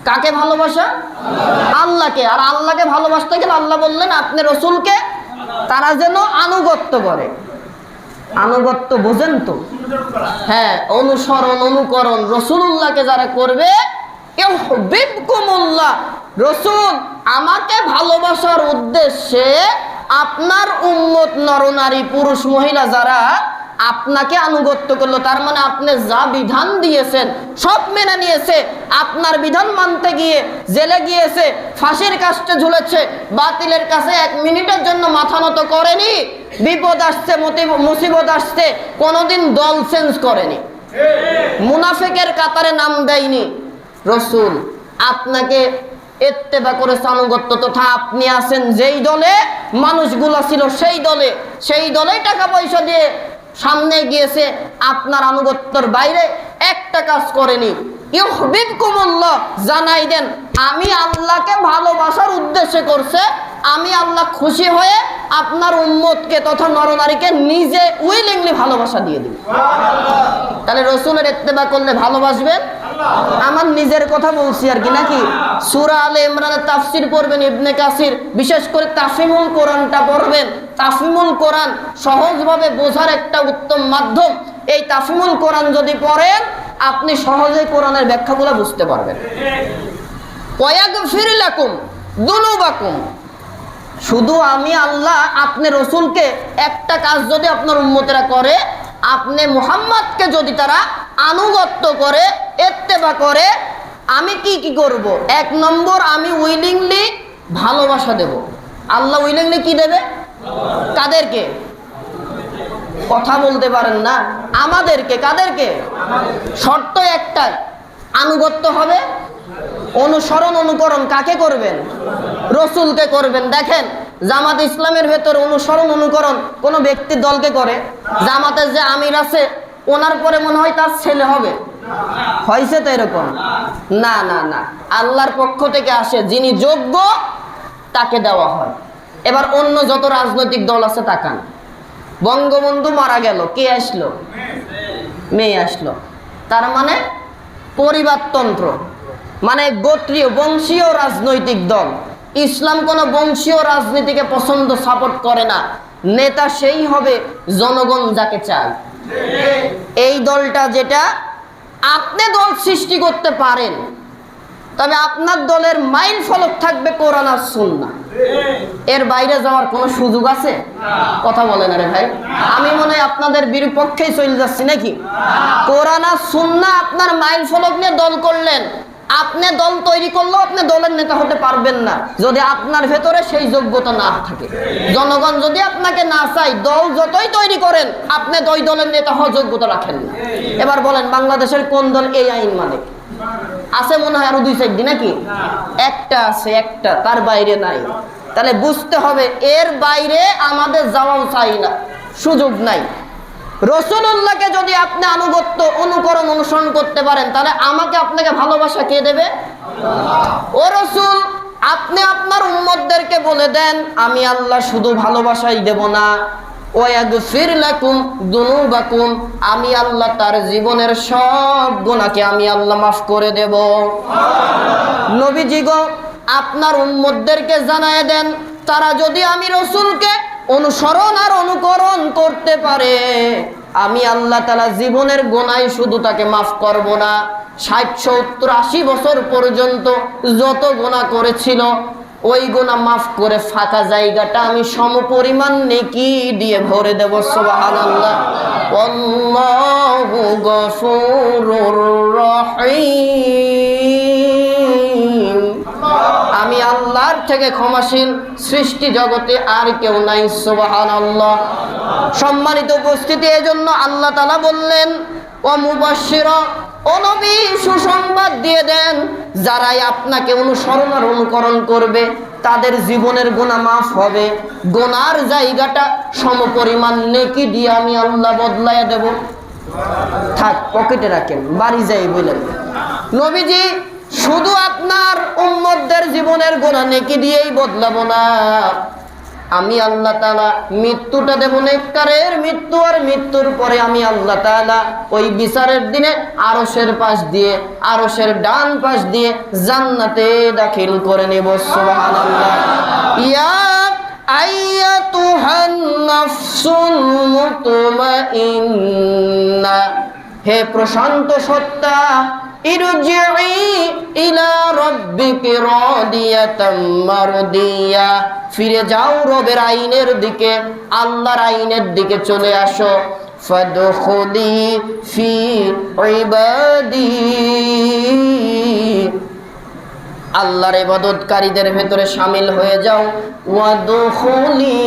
কাকে ভালোবাসা? আল্লাহকে। আর আল্লাহকে ভালোবাসতে গেলে আল্লাহ বললেন আপনি রাসূলকে তারা যেন আনুগত্য করে। আনুগত্য বোঝেন তো? হ্যাঁ, অনুসরণ, অনুকরণ। রাসূলুল্লাহকে যারা করবে, ইউহিব্বুকুমুল্লাহ, রাসূল আমাকে ভালোবাসার উদ্দেশ্যে আপনার উম্মত নরনারী পুরুষ মহিলা যারা আপনাকে আনুগত্য করলো, তার মানে আপনি যা বিধান দিয়েছেন সব মেনে নিয়েছে, আপনার বিধান মানতে গিয়ে জেলে গিয়েছে, ফাঁসির কাস্টে ঝুলেছে, বাতিলের কাছে এক মিনিটের জন্য মাথা নত করেনি, বিপদ আসছে, মুসিবত আসছে, কোনোদিন দল চেঞ্জ করেনি, মুনাফিকের কাতারে নাম দেয়নি। রাসূল আপনাকে ইত্তেবা করেছে, আনুগত্য। তথা আপনি আছেন যেই দলে, মানুষগুলো ছিল সেই দলেই টাকা পয়সা দিয়ে সামনে গিয়েছে, আপনার আনুগত্যের বাইরে একটা কাজ করেনি। ইউহিব্বুকুমুল্লাহ, জানাই দেন আমি আল্লাহকে ভালোবাসার উদ্দেশ্যে করছে, আমি আল্লাহ খুশি হয়ে আপনার উম্মতকে তথা নরনারীকে নিজে উইলিংলি ভালোবাসা দিয়ে দিই। তাহলে রাসূলের ইত্তেবা করলে ভালোবাসবেন। আমার নিজের কথা বলছি আর কি, নাকি? সূরা আলে ইমরানের তাফসীর পড়বেন, ইবনে কাসির, বিশেষ করে তাফহিমুল কোরআনটা পড়বেন। তাফহিমুল কোরআন সহজভাবে বোঝার একটা উত্তম মাধ্যম। এই তাফহিমুল কোরআন যদি পড়েন আপনি সহজেই কোরআনের ব্যাখ্যাগুলো বুঝতে পারবেন। ওয়ায়াগফির লাকুম যুনুবাকুম, শুধু আমি আল্লাহ আপনি রাসূলকে একটা কাজ যদি আপনার উম্মতেরা করে, আপনি মুহাম্মদকে যদি তারা আনুগত্য করে, ইত্তেবা করে, আমি কি কি করব? এক নম্বর, আমি উইলিংলি ভালোবাসা দেব। আল্লাহ উইলিংলি কি দেবে? কাদেরকে? কথা বলতে পারেন না? আমাদেরকে। কাদেরকে? শর্ত একটাই, আনুগত্য হবে, অনুসরণ, অনুকরণ কাকে করবেন? রাসূলকে করবেন। দেখেন জামাত ইসলামের ভেতর অনুসরণ, অনুকরণ কোন ব্যক্তির দলকে করে। জামাতের যে আমির আছে ওনার পরে মনে হয় তার ছেলে হবে, হয়েছে তো এরকম? না না না, আল্লাহর পক্ষ থেকে আসে, যিনি যোগ্য তাকে দেওয়া হয়। এবার অন্য যত রাজনৈতিক দল আছে তাকান, বঙ্গবন্ধু মারা গেল, কে আসলো? মেয়ে আসলো। তার মানে পরিবারতন্ত্র, মানে গোত্রীয় বংশীয় রাজনৈতিক দল। ইসলাম কোনো বংশীয় রাজনীতিকে পছন্দ, সাপোর্ট করে না। নেতা সেই হবে জনগণ যাকে চায়। এই দলটা যেটা আপনি দল সৃষ্টি করতে পারেন, তবে আপনার দলের মাইল ফলক থাকবে কোরআন আর সুন্নাহ। এর বাইরে যাওয়ার কোনো সুযোগ আছে? কথা বলেন আরে ভাই, আমি মনে হয় আপনাদের বিপক্ষেই চলে যাচ্ছি নাকি? কোরআন আর সুন্নাহ আপনার মাইল ফলক নিয়ে দল করলেন, আপনি দল তৈরি করলেও আপনি দলের নেতা হতে পারবেন না যদি আপনার ভেতরে সেই যোগ্যতা না থাকে। জনগণ যদি আপনাকে না চায়, দল যতই তৈরি করেন আপনি ওই দলের নেতা হওয়ার যোগ্যতা রাখেন না। এবার বলেন বাংলাদেশের কোন দল এই আইন মানে? আছে মনে হয় আরো 2-4টি নাকি? একটা আছে, একটা, তার বাইরে নাই। তাহলে বুঝতে হবে এর বাইরে আমাদের যাওয়াও চাই না, সুযোগ নাই। রাসূলুল্লাহকে যদি আপনি আনুগত্য, অনুকরণ, অনুসরণ করতে পারেন, তাহলে আমাকে আপনাকে ভালোবাসা কে দেবে? ও রাসূল, আপনি আপনার উম্মতদেরকে বলে দেন আমি আল্লাহ শুধু ভালোবাসাই দেব না, ওয়াগফির লাকুম যুনুবাকুম, আমি আল্লাহ তার জীবনের সব গুনাহকে আমি আল্লাহ মাফ করে দেব। নবীজি গো, আপনার উম্মতদেরকে জানায় দেন তারা যদি আমি রাসূলকে অনুসরণ আর অনুকরণ করতে পারে, আমি আল্লাহ তাআলা জীবনের গুনাহ শুধু তাকে মাফ করব না, 60, 70, 80 বছর পর্যন্ত যত গুনাহ করেছিল ওই গুনাহ মাফ করে ফাঁকা জায়গাটা আমি সমপরিমাণ নেকি দিয়ে ভরে দেব। সুবহানাল্লাহ। আল্লাহু গফুরুর রহিম। আমি আল্লাহর থেকে ক্ষমাশীল সৃষ্টি জগতে আর কেউ নাই। সুবহানাল্লাহ। সম্মানিত উপস্থিতি, এজন্য আল্লাহ তাআলা বললেন ও মুবাশশিরা, ও নবী সুসংবাদ দিয়ে দেন যারাই আপনাকে অনুসরণ আর অনুকরণ করবে তাদের জীবনের গুনাহ মাফ হবে, গুনার জায়গাটা সমপরিমাণ নেকি দিয়ে আমি আল্লাহ বদলাইয়া দেব। থাক, পকেটে রাখেন, বাড়ি যাই বলেন। নবীজি শুধু আপনার উম্মতদের জীবনের গুনাহ নেকি দিয়েই বদলাবো না, আমি আল্লাহ তাআলা মৃত্যুটা দেব নেককারের মৃত্যু, আর মৃত্যুর পরে আমি আল্লাহ তাআলা ওই বিচারের দিনে আরশের পাশ দিয়ে, আরশের ডান পাশ দিয়ে জান্নাতে দাখিল করে নেব। সুবহানাল্লাহ। ইয়া আইয়াতুহান নাফসুল মুতমাইন্না, হে প্রশান্ত সত্তা, ইরজিই ইলা রাব্বিকি রাদিয়াতাম মারদিয়া, ফিরে যাও রবের আইনের দিকে, আল্লাহর আইনের দিকে চলে আসো। ফাদখুলি ফি ইবাদি, আল্লাহর ইবাদতকারীদের ভেতরে শামিল হয়ে যাও। ওয়াদখুলি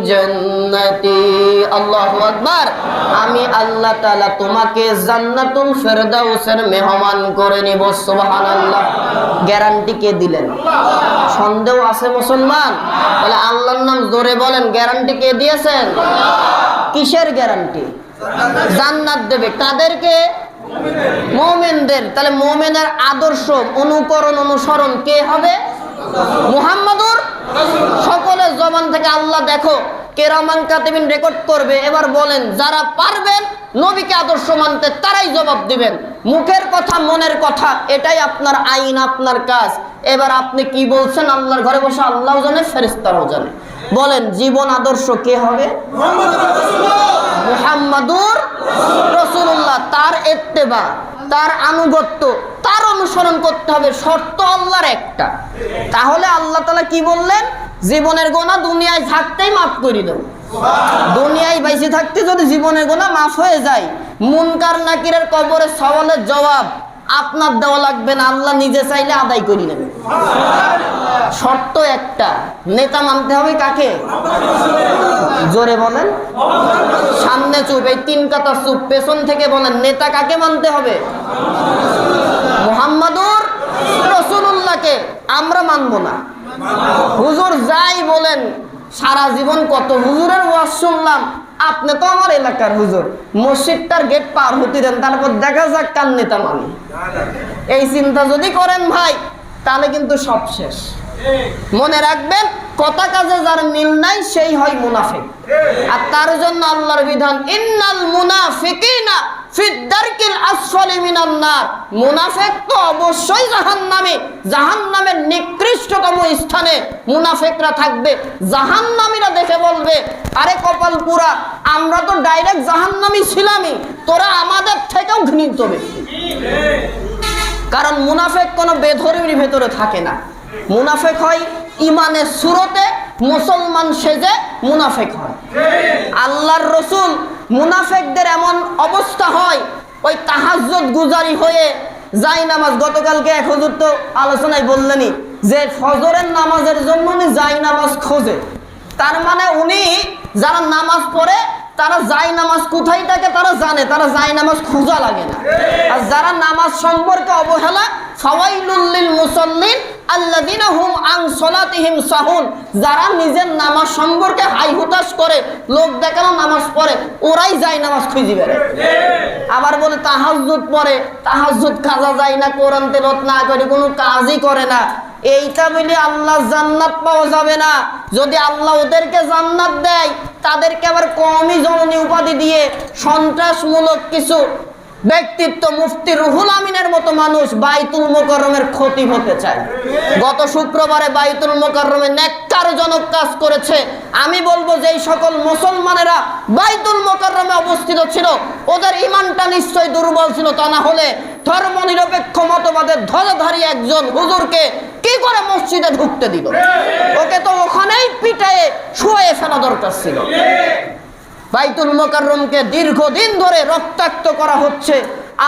জান্নাতি, আল্লাহু আকবার। আমি আল্লাহ তাআলা তোমাকে জান্নাতুল ফেরদাউসের মেহমান করে নিব। সুবহানাল্লাহ। গ্যারান্টি কে দিলেন? সন্দেহ আছে মুসলমান? তাহলে আল্লাহর নাম জোরে বলেন, গ্যারান্টি কে দিয়েছেন? কিসের গ্যারান্টি? জান্নাত দেবে কাদেরকে? মুমিনদের। তাহলে মুমিনের আদর্শ, অনুকরণ, অনুসরণ কে হবে? মুহাম্মাদুর রাসূল। সকলের জবান থেকে আল্লাহ দেখো কেরামান কাতিবিন রেকর্ড করবে। এবার বলেন, যারা পারবেন নবীকে আদর্শ মানতে তারাই জবাব দিবেন। মুখের কথা, মনের কথা, এটাই আপনার আইন, আপনার কাজ। এবার আপনি কি বলছেন আল্লাহর ঘরে বসে আল্লাহও জানে, ফেরেশতারাও জানে। বলেন, জীবন আদর্শ কে হবে? মুহাম্মাদুর রাসূলুল্লাহ। তার ইত্তেবা, তার আনুগত্য, তার অনুসরণ করতে হবে। শর্ত আল্লাহর একটা। তাহলে আল্লাহ তাআলা কি বললেন? জীবনের গুনাহ দুনিয়ায় থাকতেই মাফ করে দেব। দুনিয়ায় বেঁচে থাকতে যদি জীবনের গুনাহ মাফ হয়ে যায়, মুনকার নাকিরের কবরের সওয়ালের জবাব আপনার দেওয়া লাগবে না, আল্লাহ নিজে চাইলে আদায় করে নেবে। শর্ত একটা, নেতা মানতে হবে কাকে? জোরে বলেন। সামনে চুপ, এই 3 কাতা চুপ। পেছন থেকে বলেন, নেতা কাকে মানতে হবে? মুহাম্মাদুর রাসূলুল্লাহকে। আমরা মানব না। হুজুর যাই বলেন, সারা জীবন কত হুজুরের ওয়াজ শুনলাম, আপনি তো আমার এলাকার হুজুর, মসজিদটার গেট পার হতে দেন, তারপর দেখা যাক কার নেতা মানি। এই চিন্তা যদি করেন ভাই, তাহলে কিন্তু সব শেষ। মনে রাখবেন, কথা কাজে যার মিল নাই সেই হয় মুনাফিক। আর তার জন্য আল্লাহর বিধান, ইন্নাল মুনাফিকিনা ফিদ্দারকিল আসফালি মিনান নার, মুনাফিক তো অবশ্যই জাহান্নামের নিকৃষ্টতম স্থানে মুনাফিকরা থাকবে। জাহান্নামীরা দেখে বলবে, আরে কপাল পুরা, আমরা তো ডাইরেক্ট জাহান্নামী ছিলামই, তোরা আমাদের থেকেও ঘৃণিত ব্যক্তি। কারণ মুনাফিক কোনো বেধর্মীর ভেতরে থাকে না, মুনাফিক হয় ইমানের সুরতে, মুসলমান সেজে মুনাফিক হয়। আল্লাহর রসুল মুনাফিকদের এমন অবস্থা হয়, ওই তাহাজ্জুদ গুজারি হয়ে যাই নামাজ, গতকালকে এক হুজুর তো আলোচনায় বললেনই যে ফজরের নামাজের জন্য উনি যাই নামাজ খোঁজে। তার মানে উনি যারা নামাজ পড়ে তারা যাই নামাজ কোথায় থাকে তারা জানে, তারা যাই নামাজ খোঁজা লাগে না। আর যারা নামাজ সম্পর্কে অবহেলা, ফাওয়াইলুল লিল মুসাল্লিন আল্লাযিনা হুম আন সালাতিহিম সাহুন, যারা নিজের নামাজ সম্পর্কে হাই হুতাশ করে, লোক দেখানো নামাজ পড়ে, ওরাই যাই নামাজ খুঁজে বেড়ায়। আবার বলে তাহাজ্জুদ পড়ে, তাহাজ্জুদ কাজা যায় না, কোরআন তেলাওয়াত না করে, কোনো কাজই করে না। এইটা বলে আল্লাহ জান্নাত পাওয়া যাবে না। যদি আল্লাহ ওদেরকে জান্নাত দেয়, তাদেরকে আবার কওমি জননী উপাধি দিয়ে সন্ত্রাসমূলক কিছু ব্যক্তিত্ব, মুফতি রুহুল আমিনের মতো মানুষ বাইতুল মুকাররমের ক্ষতি হতে চায়। গত শুক্রবারে বাইতুল মুকাররমে নেককারজনক কাজ করেছে। আমি বলবো যে এই সকল মুসলমানেরা বাইতুল মুকাররমে অবস্থিত ছিল, ওদের ঈমানটা নিশ্চয় দুর্বল ছিল, তা না হলে ধর্মনিরপেক্ষ মতবাদের ধ্বজাধারী একজন হুজুরকে কি করে মসজিদে ঢুকতে দিল? ওকে তো ওখানেই পিটায়ে শুয়ে ফেলা দরকার ছিল। বাইতুল মুকাররমকে দীর্ঘদিন ধরে রক্তাক্ত করা হচ্ছে,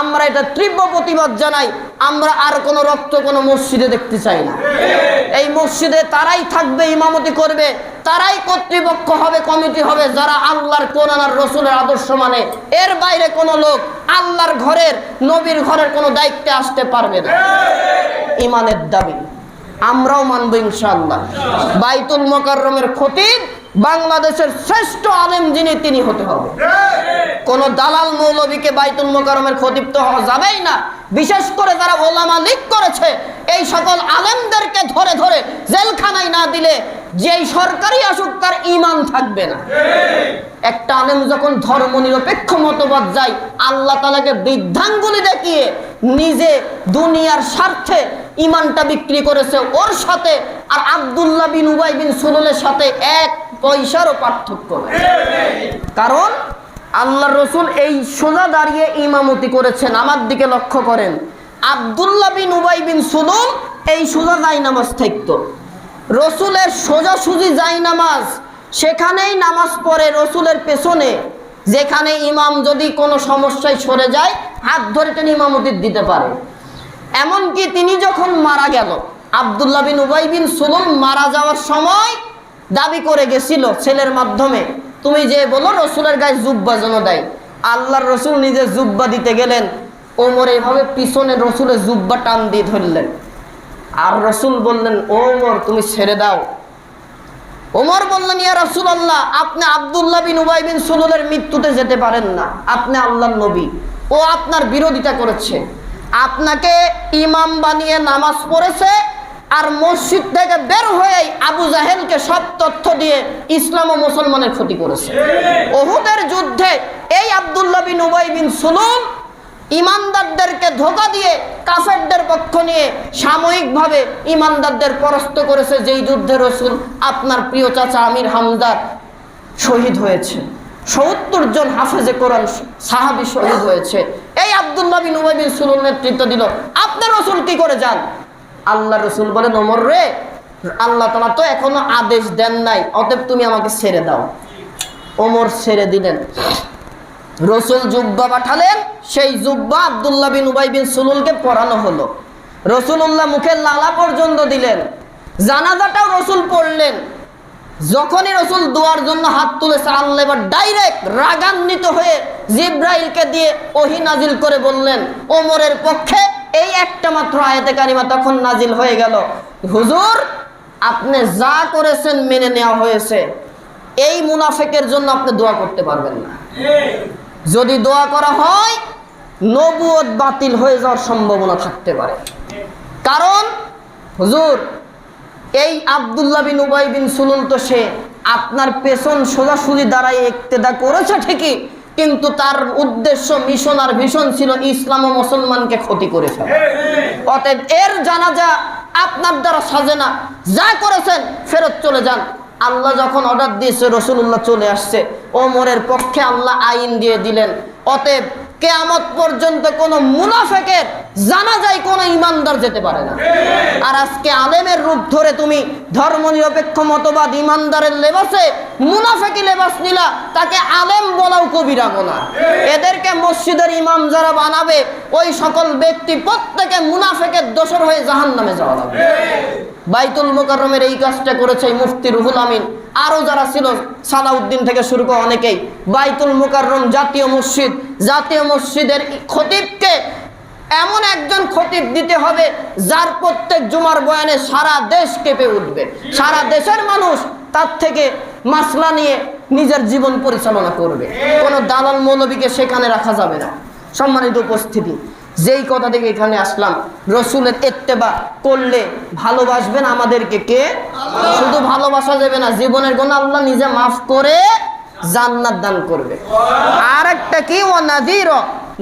আমরা এটা তীব্র প্রতিবাদ জানাই। আমরা আর কোনো রক্ত কোনো মসজিদে দেখতে চাই না। এই মসজিদে তারাই থাকবে, ইমামতি করবে, তারাই কর্তৃপক্ষ হবে, কমিটি হবে যারা আল্লাহর কোরআন আর রাসূলের আদর্শ মানে। এর বাইরে কোনো লোক আল্লাহর ঘরের, নবীর ঘরের কোনো দায়িত্বে আসতে পারবে না। ইমানের দাবি আমরাও মানব ইনশাআল্লাহ। বাইতুল মুকাররমের খতিব বাংলাদেশের শ্রেষ্ঠ আলেম যিনি, তিনি হতে হবে। কোন দালাল মৌলবীকে বাইতুল মুকাররমের খতিব তো হওয়া যাবেই না। বিশেষ করে যারা ওলামা লীগ করেছে, এই সকল আলেমদেরকে ধরে ধরে জেলখানায় না দিলে যেই সরকারি আসুক তার ঈমান থাকবে না। একটা আলেম যখন ধর্মনিরপেক্ষ মতবাদ যায়, আল্লাহ তাআলাকে বৃদ্ধাঙ্গুলি দেখিয়ে নিজে দুনিয়ার স্বার্থে ঈমানটা বিক্রি করেছে, ওর সাথে আর আব্দুল্লাহ বিন উবাই বিন সুলুলের সাথে এক পয়সারও পার্থক্য নেই। কারণ আল্লাহর রাসূল এই সোজা দাঁড়িয়ে ইমামতি করেছেন। আমার দিকে লক্ষ্য করেন, আব্দুল্লাহ বিন উবাই বিন সুলুল এই সোজা যাই নামাজ থাকতো, রসুলের সোজাসুজি যাই নামাজ, সেখানেই নামাজ পড়ে রসুলের পেছনে। যেখানে ইমাম যদি কোনো সমস্যায় সরে যায়, হাত ধরে টেনে ইমামতি দিতে পারে। এমনকি তিনি যখন মারা গেল, আব্দুল্লাহ বিন উবাই বিন সুলুল মারা যাওয়ার সময় দাবি করে গেছিল ছেলের মাধ্যমে, তুমি যে বলো রসুলের গায়ে জুব্বা যেন দেয়। আল্লাহর রসুল নিজে জুব্বা দিতে গেলেন, ওমর এইভাবে পিছনে রসুলের জুব্বা টান দিয়ে ধরলেন। আর রসুল বললেন, ওমর তুমি ছেড়ে দাও। ওমর বললেন, ইয়া রাসূলুল্লাহ, আপনি আব্দুল্লাহ বিন উবাই বিন সুলুলের মৃত্যুতে যেতে পারেন না, আপনি আল্লাহর নবী, ও আপনার বিরোধিতা করেছে, আপনাকে ইমাম বানিয়ে নামাজ পড়েছে, আর মসজিদ থেকে বের হয়ে আবু জাহেলকে সব তথ্য দিয়ে ইসলাম ও মুসলমানের ক্ষতি করেছে। উহুদের যুদ্ধে এই আব্দুল্লাহ বিন উবাই বিন সুলুল ইমানদারদেরকে ধোঁকা দিয়ে কাফেরদের পক্ষ নিয়ে সাময়িকভাবে ইমানদারদের পরাস্ত করেছে, যেই যুদ্ধে রসুল আপনার প্রিয় চাচা আমির হামজা শহীদ হয়েছে। ৭০ জন হাফেজে কোরআন সাহাবী শহীদ হয়েছে। এই আব্দুল্লাহ বিন উবাই বিন সুলুল নেতৃত্ব দিল। আপনার রসুল কি করে যান? আল্লাহ রসুল বলেন, ওমর রে, আল্লাহ তাআলা তো এখনো আদেশ দেন নাই, অতএব তুমি আমাকে ছেড়ে দাও। ওমর ছেড়ে দিলেন। রসুল জুব্বা পাঠালেন, সেই জুব্বা আব্দুল্লাহ বিন উবাই বিন সুলুলকে পরানো হলো। রসুলুল্লাহ মুখের লালা পর্যন্ত দিলেন। জানাজাটাও রসুল পড়লেন। যখনই রসুল দোয়ার জন্য হাত তুলেছে, আল্লাহ এবার ডাইরেক্ট রাগান্বিত হয়ে জিব্রাইলকে দিয়ে ওহী নাজিল করে বললেন, ওমরের পক্ষে এই একটা মাত্র আয়াতে কারিমা তখন নাজিল হয়ে গেল, হুজুর আপনি যা করেছেন মেনে নেওয়া হয়েছে, এই মুনাফিকের জন্য আপনি দোয়া করতে পারবেন না। যদি দোয়া করা হয়, নবুয়ত বাতিল হয়ে যাওয়ার সম্ভাবনা থাকতে পারে। কারণ হুজুর, এই আব্দুল্লাহ বিন উবাই বিন সুলুল তো সে আপনার পেছন সোজাসুজি দাঁড়ায় ইক্তেদা করেছে ঠিকই, কিন্তু তার উদ্দেশ্য, মিশন আর ভীষণ ছিল ইসলাম ও মুসলমানকে ক্ষতি করে ফেলা। অতএব এর জানাজা আপনার দ্বারা সাজে না, যা করেছেন ফেরত চলে যান। আল্লাহ যখন অর্ডার দিয়েছে, রাসূলুল্লাহ চলে আসছে, ওমরের পক্ষে আল্লাহ আইন দিয়ে দিলেন। অতএব কিয়ামত পর্যন্ত কোন মুনাফিকের জানাজায় কোন ঈমানদার যেতে পারে না। আর আজকে আলেমের রূপ ধরে তুমি ধর্মনিরপেক্ষ মতবাদ ঈমানদারের লেবাসে মুনাফিকি লেবাস নিলা, তাকে আলেম বলাও কবিরা গুনাহ। এদেরকে মসজিদের ইমাম যারা বানাবে, ওই সকল ব্যক্তি প্রত্যেকে মুনাফিকের দোসর হয়ে জাহান্নামে যাওয়া লাগবে। বাইতুল মুকাররমের এই কাজটা করেছে মুফতি রুহুল আমিন, আরো যারা ছিল সালাউদ্দিন থেকে শুরু করে অনেকেই। বাইতুল মুকাররম জাতীয় মসজিদের খতিবকে এমন একজন খতিব দিতে হবে যার প্রত্যেক জুমার বয়ানে সারা দেশ কেঁপে উঠবে, সারা দেশের মানুষ তার থেকে মাসলা নিয়ে নিজের জীবন পরিচালনা করবে। কোনো দালাল মৌলবীকে সেখানে রাখা যাবে না। সম্মানিত উপস্থিতি, যেই কথা থেকে এখানে আসলাম, রসুলের ইত্তেবা করলে ভালোবাসবেন আমাদেরকে কে? শুধু ভালোবাসা যাবে না, জীবনের গুনাহ আল্লাহ নিজে মাফ করে জান্নাত দান করবে। আর একটা কি, ও নাযীর,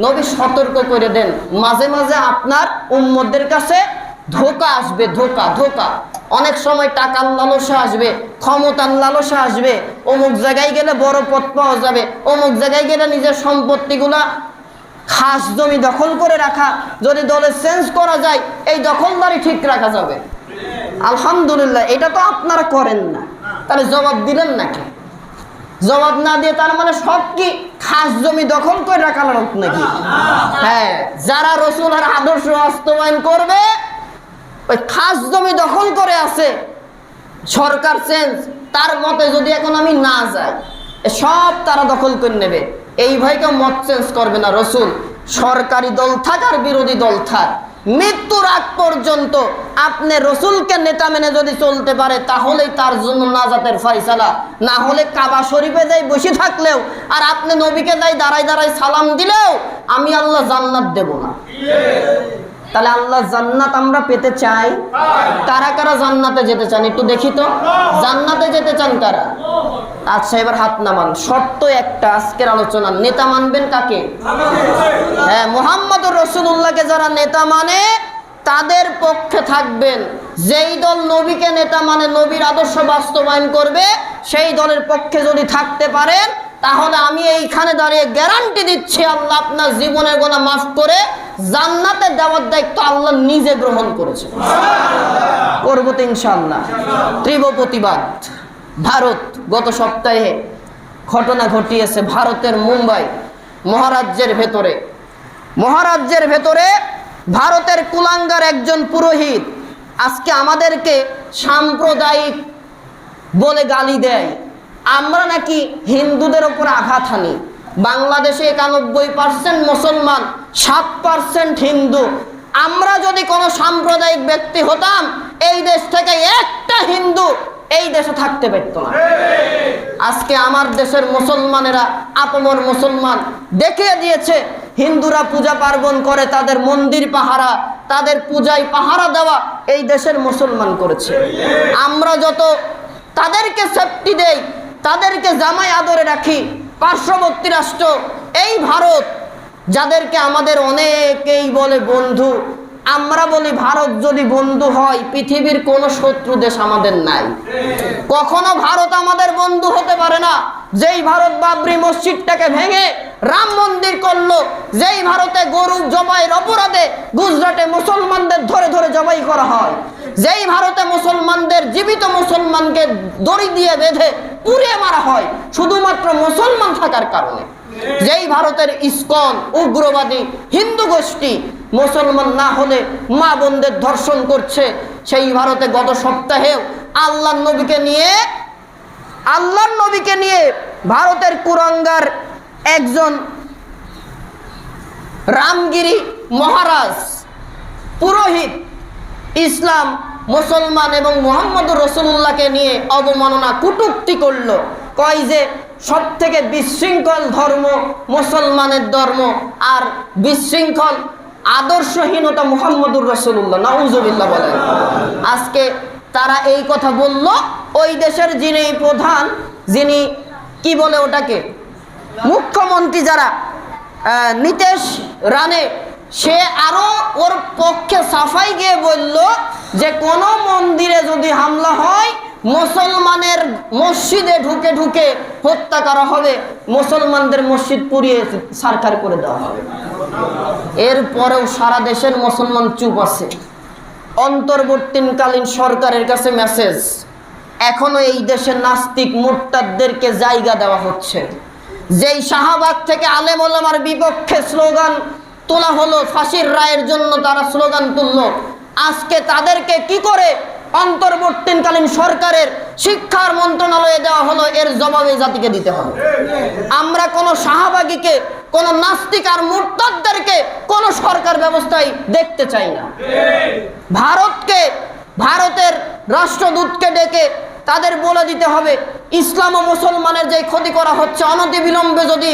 নবী সতর্ক করে দেন, মাঝে মাঝে আপনার উম্মতদের কাছে ধোঁকা আসবে, ধোঁকা। অনেক সময় টাকার লালসা আসবে, ক্ষমতার লালসা আসবে, অমুক জায়গায় গেলে বড় পদ পাওয়া যাবে, অমুক জায়গায় গেলে নিজের সম্পত্তিগুলা, খাস জমি দখল করে রাখা, যদি দলে চেঞ্জ করা যায় এই দখলদারি ঠিক রাখা যাবে। আলহামদুলিল্লাহ, এটা তো আপনারা করেন না, তাহলে জবাব দিলেন নাকি? জবাব না দিয়ে তার মানে সব কি খাস জমি দখল করে রাখার নাকি? হ্যাঁ, যারা রাসূল আর আদর্শ বাস্তবায়ন করবে, ওই খাস জমি দখল করে আছে, সরকার চেঞ্জ, তার মতে যদি এখন আমি না যাই, সব তারা দখল করে নেবে। এই ভাইকে মত চেঞ্জ করবে না রাসূল। সরকারি দল থাক আর বিরোধী দল থাক, মৃত্যুর আগ পর্যন্ত আপনি রাসূলকে নেতা মেনে যদি চলতে পারে, তাহলেই তার জন্য নাজাতের ফয়সালা। না হলে কাবা শরীফে যাই বসে থাকলেও আর আপনি নবীকে যাই দাঁড়ায় সালাম দিলেও আমি আল্লাহ জান্নাত দেব না। তাহলে আল্লাহ জান্নাত আমরা পেতে চাই। কারা কারা জান্নাতে যেতে চান একটু দেখি তো? জান্নাতে যেতে চান কারা? আচ্ছা, এবার হাত নামান। শর্ত একটা, আজকের আলোচনা, নেতা মানবেন কাকে? হ্যাঁ, মুহাম্মদুর রাসূলুল্লাহকে যারা নেতা মানে তাদের পক্ষে থাকবেন। যেই দল নবীকে নেতা মানে, নবীর আদর্শ বাস্তবায়ন করবে, সেই দলের পক্ষে যদি থাকতে পারেন, তাহলে আমি এইখানে দাঁড়িয়ে গ্যারান্টি দিচ্ছি আল্লাহ আপনার জীবনের গুনাহ মাফ করে জান্নাতে দেওয়ার দায়িত্ব আল্লাহ নিজে গ্রহণ করেছে। করবো তো ইনশাআল্লাহ। তীব্র প্রতিবাদ। ভারত গত সপ্তাহে ঘটনা ঘটিয়েছে ভারতের মুম্বাই মহারাজ্যের ভেতরে ভারতের কুলাঙ্গার একজন পুরোহিত আজকে আমাদেরকে সাম্প্রদায়িক বলে গালি দেয়। আমরা নাকি হিন্দুদের উপর আঘাত হানি। বাংলাদেশে 91% মুসলমান, 7% হিন্দু। আমরা যদি কোনো সাম্প্রদায়িক ব্যক্তি হতাম, এই দেশ থেকে একটা হিন্দু এই দেশে থাকতে পারত না। আজকে আমার দেশের মুসলমানেরা, আপমর মুসলমান, দেখিয়ে দিয়েছে হিন্দুরা পূজা পার্বণ করে, তাদের মন্দির পাহারা, তাদের পূজায় পাহারা দেওয়া এই দেশের মুসলমান করেছে। আমরা যত তাদেরকে সেফটি দেই, তাদেরকে জামাই আদরে রাখি, পার্শ্ববর্তী রাষ্ট্র এই ভারত, যাদেরকে আমাদের অনেকেই বলে বন্ধু, আমরা বলি ভারত যদি বন্ধু হয়, পৃথিবীর কোনো শত্রু দেশ আমাদের নাই। কখনো ভারত আমাদের বন্ধু হতে পারে না। যেই ভারত বাবরি মসজিদটাকে ভেঙে রাম মন্দির করলো, যেই ভারতে গরু জবাইয়ের অপরাধে গুজরাটে মুসলমানদের ধরে ধরে জবাই করা হয়, যেই ভারতে মুসলমানদের, জীবিত মুসলমানকে দড়ি দিয়ে বেঁধে পুড়িয়ে মারা হয় শুধুমাত্র মুসলমান থাকার কারণে, যেই ভারতের ইসকন উগ্রবাদী হিন্দু গোষ্ঠী মুসলমান না হলে মা বোনদের ধর্ষণ করছে, সেই ভারতে গত সপ্তাহেও আল্লাহর নবীকে নিয়ে ভারতের কুলাঙ্গার একজন রামগিরি মহারাজ পুরোহিত ইসলাম, মুসলমান এবং মুহাম্মদুর রাসূলুল্লাহকে নিয়ে অবমাননা কটূক্তি করলো। কয় যে সব থেকে বিশৃঙ্খল ধর্ম মুসলমানের ধর্ম, আর বিশৃঙ্খল আদর্শহীনতা মুহাম্মদুর রাসূলুল্লাহ। নাউযুবিল্লাহ বলেন। আজকে তারা এই কথা বলল, ওই দেশের যিনি প্রধান, যিনি কি বলে ওটাকে মুখ্যমন্ত্রী যারা নীতিশ রানে, সে আরো ওর পক্ষে সাফাই গিয়ে বলল যে কোন মন্দিরে যদি হামলা হয় মুসলমানের মসজিদে ঢুকে ঢুকে হত্যা করা হবে, মুসলমানদের মসজিদ পুড়িয়ে ছারখার করে দেওয়া হবে। এরপরেও সারা দেশের মুসলমান চুপ আছে। অন্তর্বর্তীকালীন সরকারের কাছে মেসেজ, এখনো এই দেশের নাস্তিক মুরতাদদেরকে জায়গা দেওয়া হচ্ছে। যেই শাহবাগ থেকে আলেম ওলামার বিপক্ষে স্লোগান তোলা হলো, ফাঁসির রায়ের জন্য তারা স্লোগান তুললো, আজকে তাদেরকে কি করে অন্তর্বর্তীকালীন সরকারের শিক্ষার মন্ত্রণালয়ে দেওয়া হলো, এর জবাবে জাতিকে দিতে হবে। আমরা কোন শাহবাগীকে, কোন নাস্তিক আর মুরতাদদেরকে কোন সরকার ব্যবস্থায় দেখতে চাই না। ভারতকে, ভারতের রাষ্ট্রদূতকে ডেকে তাদের বলে দিতে হবে ইসলাম ও মুসলমানের যে ক্ষতি করা হচ্ছে, অনতিবিলম্বে যদি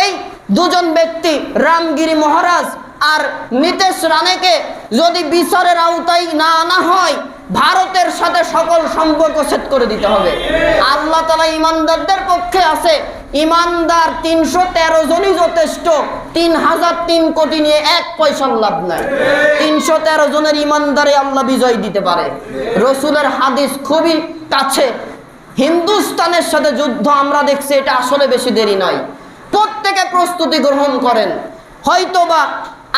এই দুজন ব্যক্তি রামগিরি মহারাজ আর নীতিশ রানেকে যদি বিচারের আওতায় না আনা হয়, ভারতের সাথে সকল সম্পর্ক ছেদ করে দিতে হবে। আল্লাহ তাআলা ইমানদারদের পক্ষে আছে। ইমানদার 313 জনই যথেষ্ট। 3003 কোটি নিয়ে এক পয়সার লাভ নাই। 313 জনের ইমানদারে আল্লাহ বিজয় দিতে পারে। রসুলের হাদিস খুবই কাছে। হিন্দুস্তানের সাথে যুদ্ধ আমরা দেখছি, এটা আসলে বেশি দেরি নয়। প্রত্যেকে প্রস্তুতি গ্রহণ করেন। হয়তোবা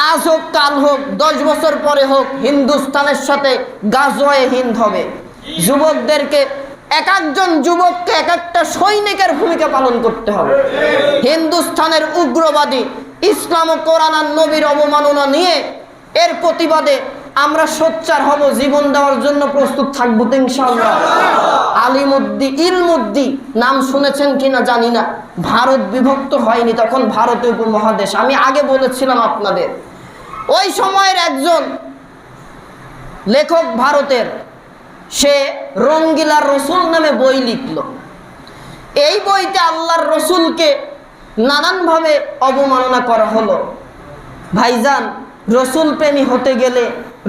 আজ হোক কাল হোক 10 বছর পরে হোক হিন্দুস্তানের সাথে গাজওয়ে হিন্দ হবে। যুবকদেরকে, এক একজন যুবককে এক একটা সৈনিকের ভূমিকা পালন করতে হবে। হিন্দুস্তানের উগ্রবাদী ইসলাম ও কোরআন আর নবীর অবমাননা নিয়ে এর প্রতিবাদে আমরা সোচ্চার হব, জীবন দেওয়ার জন্য প্রস্তুত থাকবো তো ইনশাআল্লাহ। আলিমুদ্দি, ইলমুদ্দি নাম শুনেছেন কিনা জানি না। ভারত বিভক্ত হয়নি তখন, ভারতীয় উপমহাদেশ। আমি আগে বলেছিলাম আপনাদের, ওই সময়ের একজন লেখক ভারতের, সে রঙ্গিলার রসুল নামে বই লিখল। এই বইতে আল্লাহর রসুলকে নানানভাবে অবমাননা করা হলো। ভাইজান, রসুল প্রেমী হতে গেলে,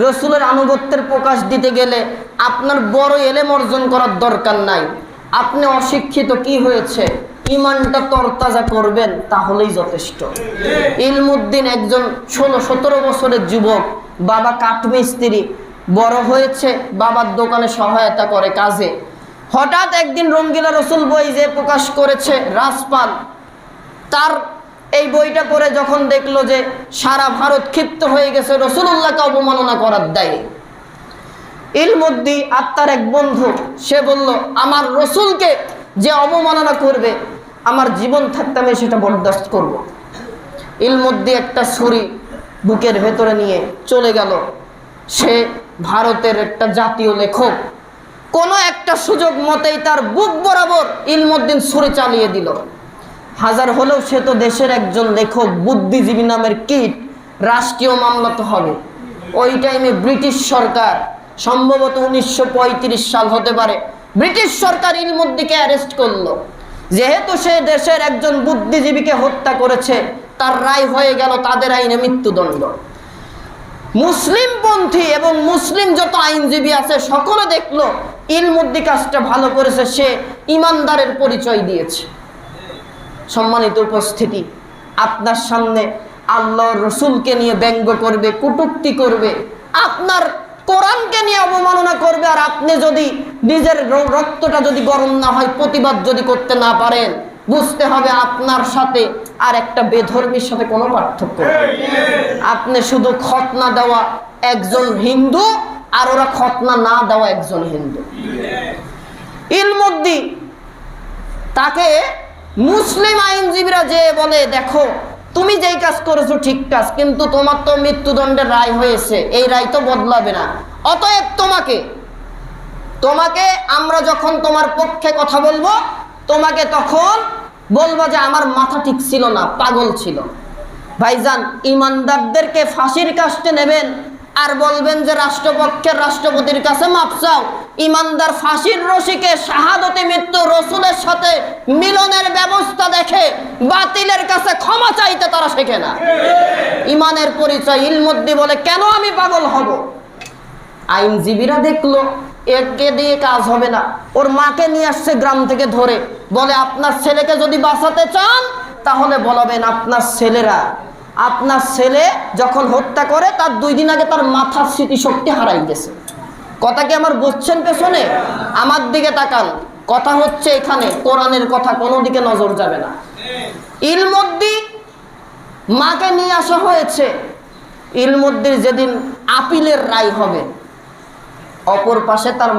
রসুলের আনুগত্যের প্রকাশ দিতে গেলে আপনার বড় এলেম অর্জন করার দরকার নাই। আপনি অশিক্ষিত কি হয়েছে, ইমানটা তরতাজা করবেন, তাহলেই যথেষ্ট। ইলমুদ্দিন একজন 16-17 বছরের যুবক, বাবা কাঠমিস্ত্রি, বড় হয়েছে, বাবার দোকানে সহায়তা করে কাজে। হঠাৎ একদিন রঙ্গিলা রসুল বই যে প্রকাশ করেছে রাজপাল, তার এই বইটা পড়ে যখন দেখলো যে সারা ভারত ক্ষিপ্ত হয়ে গেছে রসুলুল্লাহকে অবমাননা করার দায়ে, ইলমুদ্দি আত্মার এক বন্ধু, সে বলল আমার রসুলকে যে অবমাননা করবে, আমার জীবন থাকতে আমি সেটা বরদাস্ত করব। ইলমুদ্দি একটা ছুরি বুকের ভেতরে নিয়ে চলে গেল। সে ভারতের একটা জাতীয় লেখক, কোনো একটা সুযোগ মতেই তার বুক বরাবর ইলমুদ্দিন ছুরি চালিয়ে দিল। হাজার হলেও সে তো দেশের একজন লেখক, বুদ্ধিজীবী নামের কীট, রাষ্ট্রীয় মামলা তো হবে। ওই টাইমে ব্রিটিশ সরকার, সম্ভবত 1935 সাল হতে পারে, ব্রিটিশ সরকার ইলমুদ্দিকে অ্যারেস্ট করলো। যেহেতু সে দেশের একজন বুদ্ধিজীবীকে হত্যা করেছে, তার রায় হয়ে গেল তাদের আইনে মৃত্যুদণ্ড। মুসলিমপন্থী এবং মুসলিম যত আইনজীবী আছে সকলে দেখলো ইলমুদ্দি কাজটা ভালো করেছে, সে ইমানদারের পরিচয় দিয়েছে। সম্মানিত উপস্থিতি, আপনার সামনে আল্লাহর রসুলকে নিয়ে ব্যঙ্গ করবে, কটূক্তি করবে, আপনার কোরআনকে নিয়ে অবমাননা করবে, আর আপনি যদি নিজের রক্তটা যদি গরম না হয়, প্রতিবাদ যদি করতে না পারেন, বুঝতে হবে আপনার সাথে আর একটা বেধর্মীর সাথে কোনো পার্থক্য নেই। আপনি শুধু খতনা দেওয়া একজন হিন্দু, আর ওরা খতনা না দেওয়া একজন হিন্দু। ইলমুদ্দি তাকে মুসলিম আইনজীবীরা যে বলে, দেখো তুমি যেই কাজ করেছো ঠিক কাজ, কিন্তু তোমার তো মৃত্যুদণ্ডের রায় হয়েছে, এই রায় তো বদলাবে না। অতএব তোমাকে আমরা যখন তোমার পক্ষে কথা বলবো, তোমাকে তখন বলবো যে আমার মাথা ঠিক ছিল না, পাগল ছিল। ভাইজান, ইমানদারদেরকে ফাঁসির কাস্টে নেবেন আর বলবেন যে রাষ্ট্রপক্ষের রাষ্ট্রপতির কাছে মাপ চাও। ইমানদার ফাঁসির রশিকে শাহাদতে মৃত্যু রসুলের সাথে মিলনের ব্যবস্থা দেখে বাতিলের কাছে ক্ষমা চাইতে তারা শেখে না। ইমানের পরিচয়। ইলমুদ্দি বলে কেন আমি পাগল হব? আইনজীবীরা দেখলো একে দিয়ে কাজ হবে না, ওর মাকে নিয়ে আসছে গ্রাম থেকে ধরে, বলে আপনার ছেলেকে যদি বাঁচাতে চান তাহলে বলবেন আপনার ছেলে যখন হত্যা করে তার 2 দিন আগে তার মাথার স্মৃতিশক্তি হারাই গেছে। কথা কি আমার বুঝছেন? পেছনে আমার দিকে তাকান, কথা হচ্ছে এখানে কোরআনের কথা, কোনো দিকে নজর যাবে না। ইলমদ্দি মাকে নিয়ে আসা হয়েছে। ইলমদ্দির যেদিন আপিলের রায় হবে, অপর পাশে তার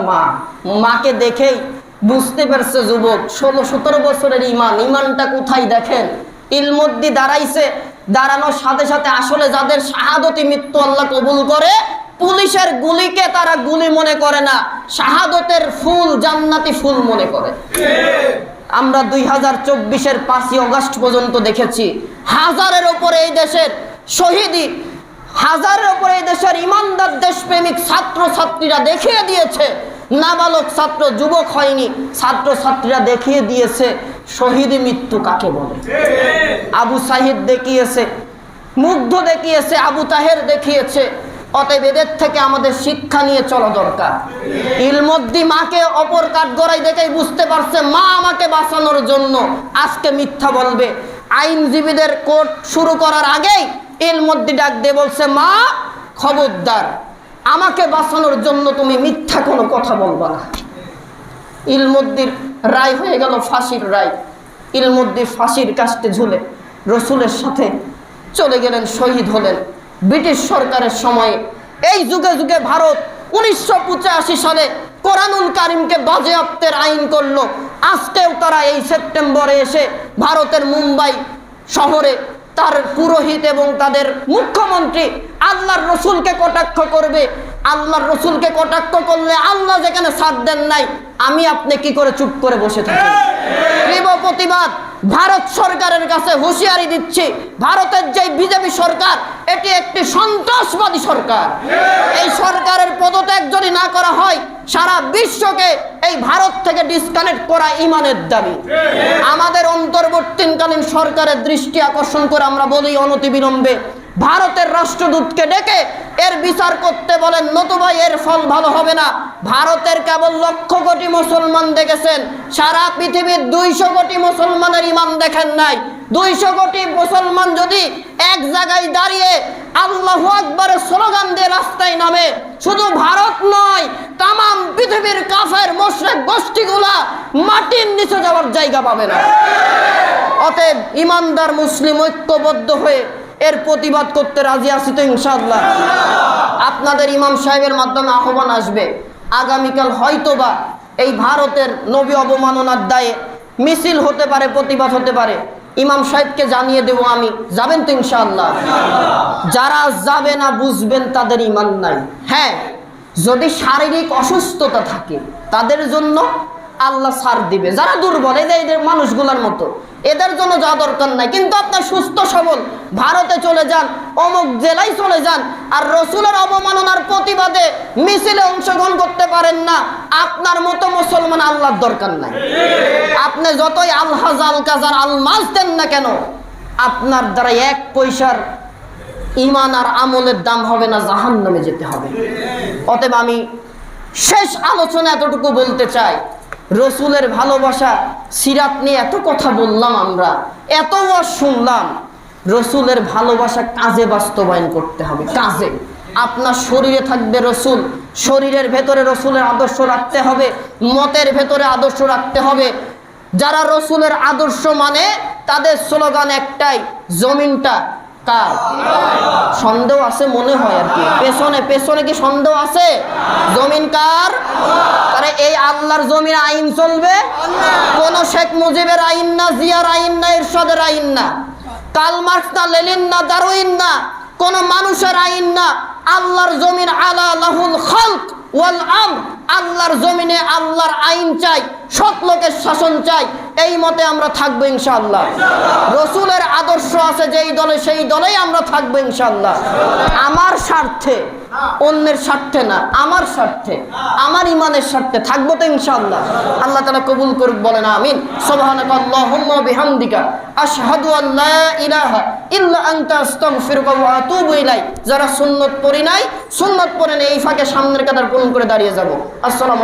মাকে দেখেই বুঝতে পারছে যুবক 16-17 বছরের ইমানটা কোথায় দেখেন। ইলমদ্দি দাঁড়াইছে, দাঁড়ানোর সাথে সাথে আসলে যাদের শাহাদতি মৃত্যু আল্লাহ কবুল করে, পুলিশের গুলিকে তারা গুলি মনে করে না, শাহাদতের ফুল জান্নাতি ফুল মনে করে। আমরা 2024-এর 5ই অগস্ট পর্যন্ত দেখেছি হাজারের উপরে এই দেশের শহীদি, হাজারের উপরে এই দেশের ইমানদার দেশপ্রেমিক ছাত্রছাত্রীরা দেখিয়ে দিয়েছে, নাবালক ছাত্র যুবক হয়নি, ছাত্রছাত্রীরা দেখিয়ে দিয়েছে শহীদ মৃত্যু কাকে বলে। আবু সাহিদ দেখিয়েছে, মুগ্ধ দেখিয়েছে, আবু তাহের দেখিয়েছে। অতএব এদের থেকে আমাদের শিক্ষা নিয়ে চলা দরকার। ইলমদ্দি মাকে অপর কাঠগড়াই দেখেই বুঝতে পারছে মা আমাকে বাঁচানোর জন্য আজকে মিথ্যা বলবে। আইনজীবীদের কোর্ট শুরু করার আগেই ইলমদ্দি ডাক দিয়ে বলছে, মা খবরদার, আমাকে বাঁচানোর জন্য তুমি মিথ্যা কোনো কথা বলবা না। ইলমদ্দির রায় হয়ে গেল ফাঁসির রায়। ইলমদ্দি ফাঁসির কাস্টে ঝুলে রসুলের সাথে চলে গেলেন, শহীদ হলেন ব্রিটিশ সরকারের সময়ে। এই যুগে যুগে ভারত 1985 সালে কোরআনুল কারিমকে বাজেয়াপ্তের আইন করলো। আজকেও তারা এই সেপ্টেম্বরে এসে ভারতের মুম্বাই শহরে তার পুরোহিত এবং তাদের মুখ্যমন্ত্রী আল্লাহর রসুলকে কটাক্ষ করবে। আল্লাহর রসুলকে কটাক্ষ করলে আল্লাহ যেখানে ছাড় দেন নাই, আমি আপনি কি করে চুপ করে বসে থাকি? তীব্র প্রতিবাদ। ভারত সরকারের কাছে হুঁশিয়ারি দিচ্ছি, ভারতের যে বিজেপি সরকার, এটি একটি সন্ত্রাসবাদী সরকার। এই সরকারের পদত্যাগ যদি না করা হয়, সারা বিশ্বকে এই ভারত থেকে ডিসকানেক্ট করা ইমানের দাবি। আমাদের অন্তর্বর্তীকালীন সরকারের দৃষ্টি আকর্ষণ করে আমরা বলি অনতিবিলম্বে ভারতের রাষ্ট্রদূতকে ডেকে এর বিচার করতে বলেন, নতুবা এর ফল ভালো হবে না। ভারতের কেবল 1,00,000 কোটি মুসলমান দেখেছেন, সারা পৃথিবীর 200 কোটি মুসলমানের ইমান দেখেন নাই। 200 কোটি মুসলমান যদি এক জায়গায় দাঁড়িয়ে আল্লাহু আকবারের স্লোগান দিয়ে রাস্তায় নামে, শুধু ভারত নয়, তাম পৃথিবীর কাফের মুশরিক গোষ্ঠীগুলা মাটির নিচে যাওয়ার জায়গা পাবে না। অতএব ইমানদার মুসলিম ঐক্যবদ্ধ হয়ে এর প্রতিবাদ করতে রাজি আছি তো ইনশাআল্লাহ। আপনাদের ইমাম সাহেবের মাধ্যমে আহ্বান আসবে, আগামীকাল হয়তোবা এই ভারতের নবী অবমাননার দায়ে মিছিল হতে পারে, প্রতিবাদ হতে পারে। ইমাম সাহেবকে জানিয়ে দেব আমি, যাবেন তো ইনশাআল্লাহ? যারা যাবে না বুঝবেন তাদের ইমান নাই। হ্যাঁ, যদি শারীরিক অসুস্থতা থাকে তাদের জন্য আল্লাহ ছাড় দিবে। যারা দুর্বল, এদের মানুষগুলোর মতো, এদের জন্য যাওয়া দরকার নাই। কিন্তু আপনার সুস্থ সবল ভারতে চলে যান, অমুক জেলায় চলে যান, আর রসুলের অবমাননার প্রতিবাদে মিছিলে অংশগ্রহণ করতে পারেন না, আপনার মতো মুসলমান আল্লাহর দরকার নাই। আপনি যতই আলহাজ আল কাজার আলমাজ দেন না কেন, আপনার দ্বারা 1 পয়সার ইমান আর আমলের দাম হবে না, জাহান্নামে যেতে হবে। অতএব আমি শেষ আলোচনা এতটুকু বলতে চাই, রসুলের ভালোবাসা সিরাত নিয়ে এত কথা বললাম, আমরা এত শুনলাম, রসুলের ভালোবাসা কাজে বাস্তবায়ন করতে হবে। কাজে আপনার শরীরে থাকবে রসুল, শরীরের ভেতরে রসুলের আদর্শ রাখতে হবে, মতের ভেতরে আদর্শ রাখতে হবে। যারা রসুলের আদর্শ মানে তাদের স্লোগান একটাই, জমিনটা কার? সন্দেহ আছে মনে হয় আর কি, পেছনে কি সন্দেহ আছে? জমিন কার? তাহলে এই আল্লাহর জমিন আইন চলবে, কোন শেখ মুজিবের আইন না, জিয়ার আইন না, এরশাদের আইন না, কার্ল মার্কস না, লেনিন না, ডারউইন না, কোন মানুষের আইন না। আল্লাহর জমিন আলা লাহুল খালক ওয়াল আমর, আল্লাহর জমিনে আল্লাহর আইন চাই, সৎ লোকের শাসন চাই। এই মতে আমরা থাকবো ইনশাআল্লাহ। রসুলের আদর্শ আছে যেই দলে, সেই দলেই আমরা থাকবো ইনশাআল্লাহ। আমার স্বার্থে, অন্যের স্বার্থে না, আমার স্বার্থে, আমার ইমানের স্বার্থে থাকবো তো ইনশাআল্লাহ। আল্লাহ তাআলা কবুল করুক, বলেন আমিন। সুবহানাকা আল্লাহুম্মা বিহামদিকা আশহাদু আল্লা ইলাহা ইল্লা আনতা আস্তাগফিরুকা ওয়া আতুবু ইলাইক। যারা সুন্নাত পড়ি নাই, সুন্নাত পড়েন, এই ফাঁকে সামনের কাতার পূরণ করে দাঁড়িয়ে যাব। আসসালামু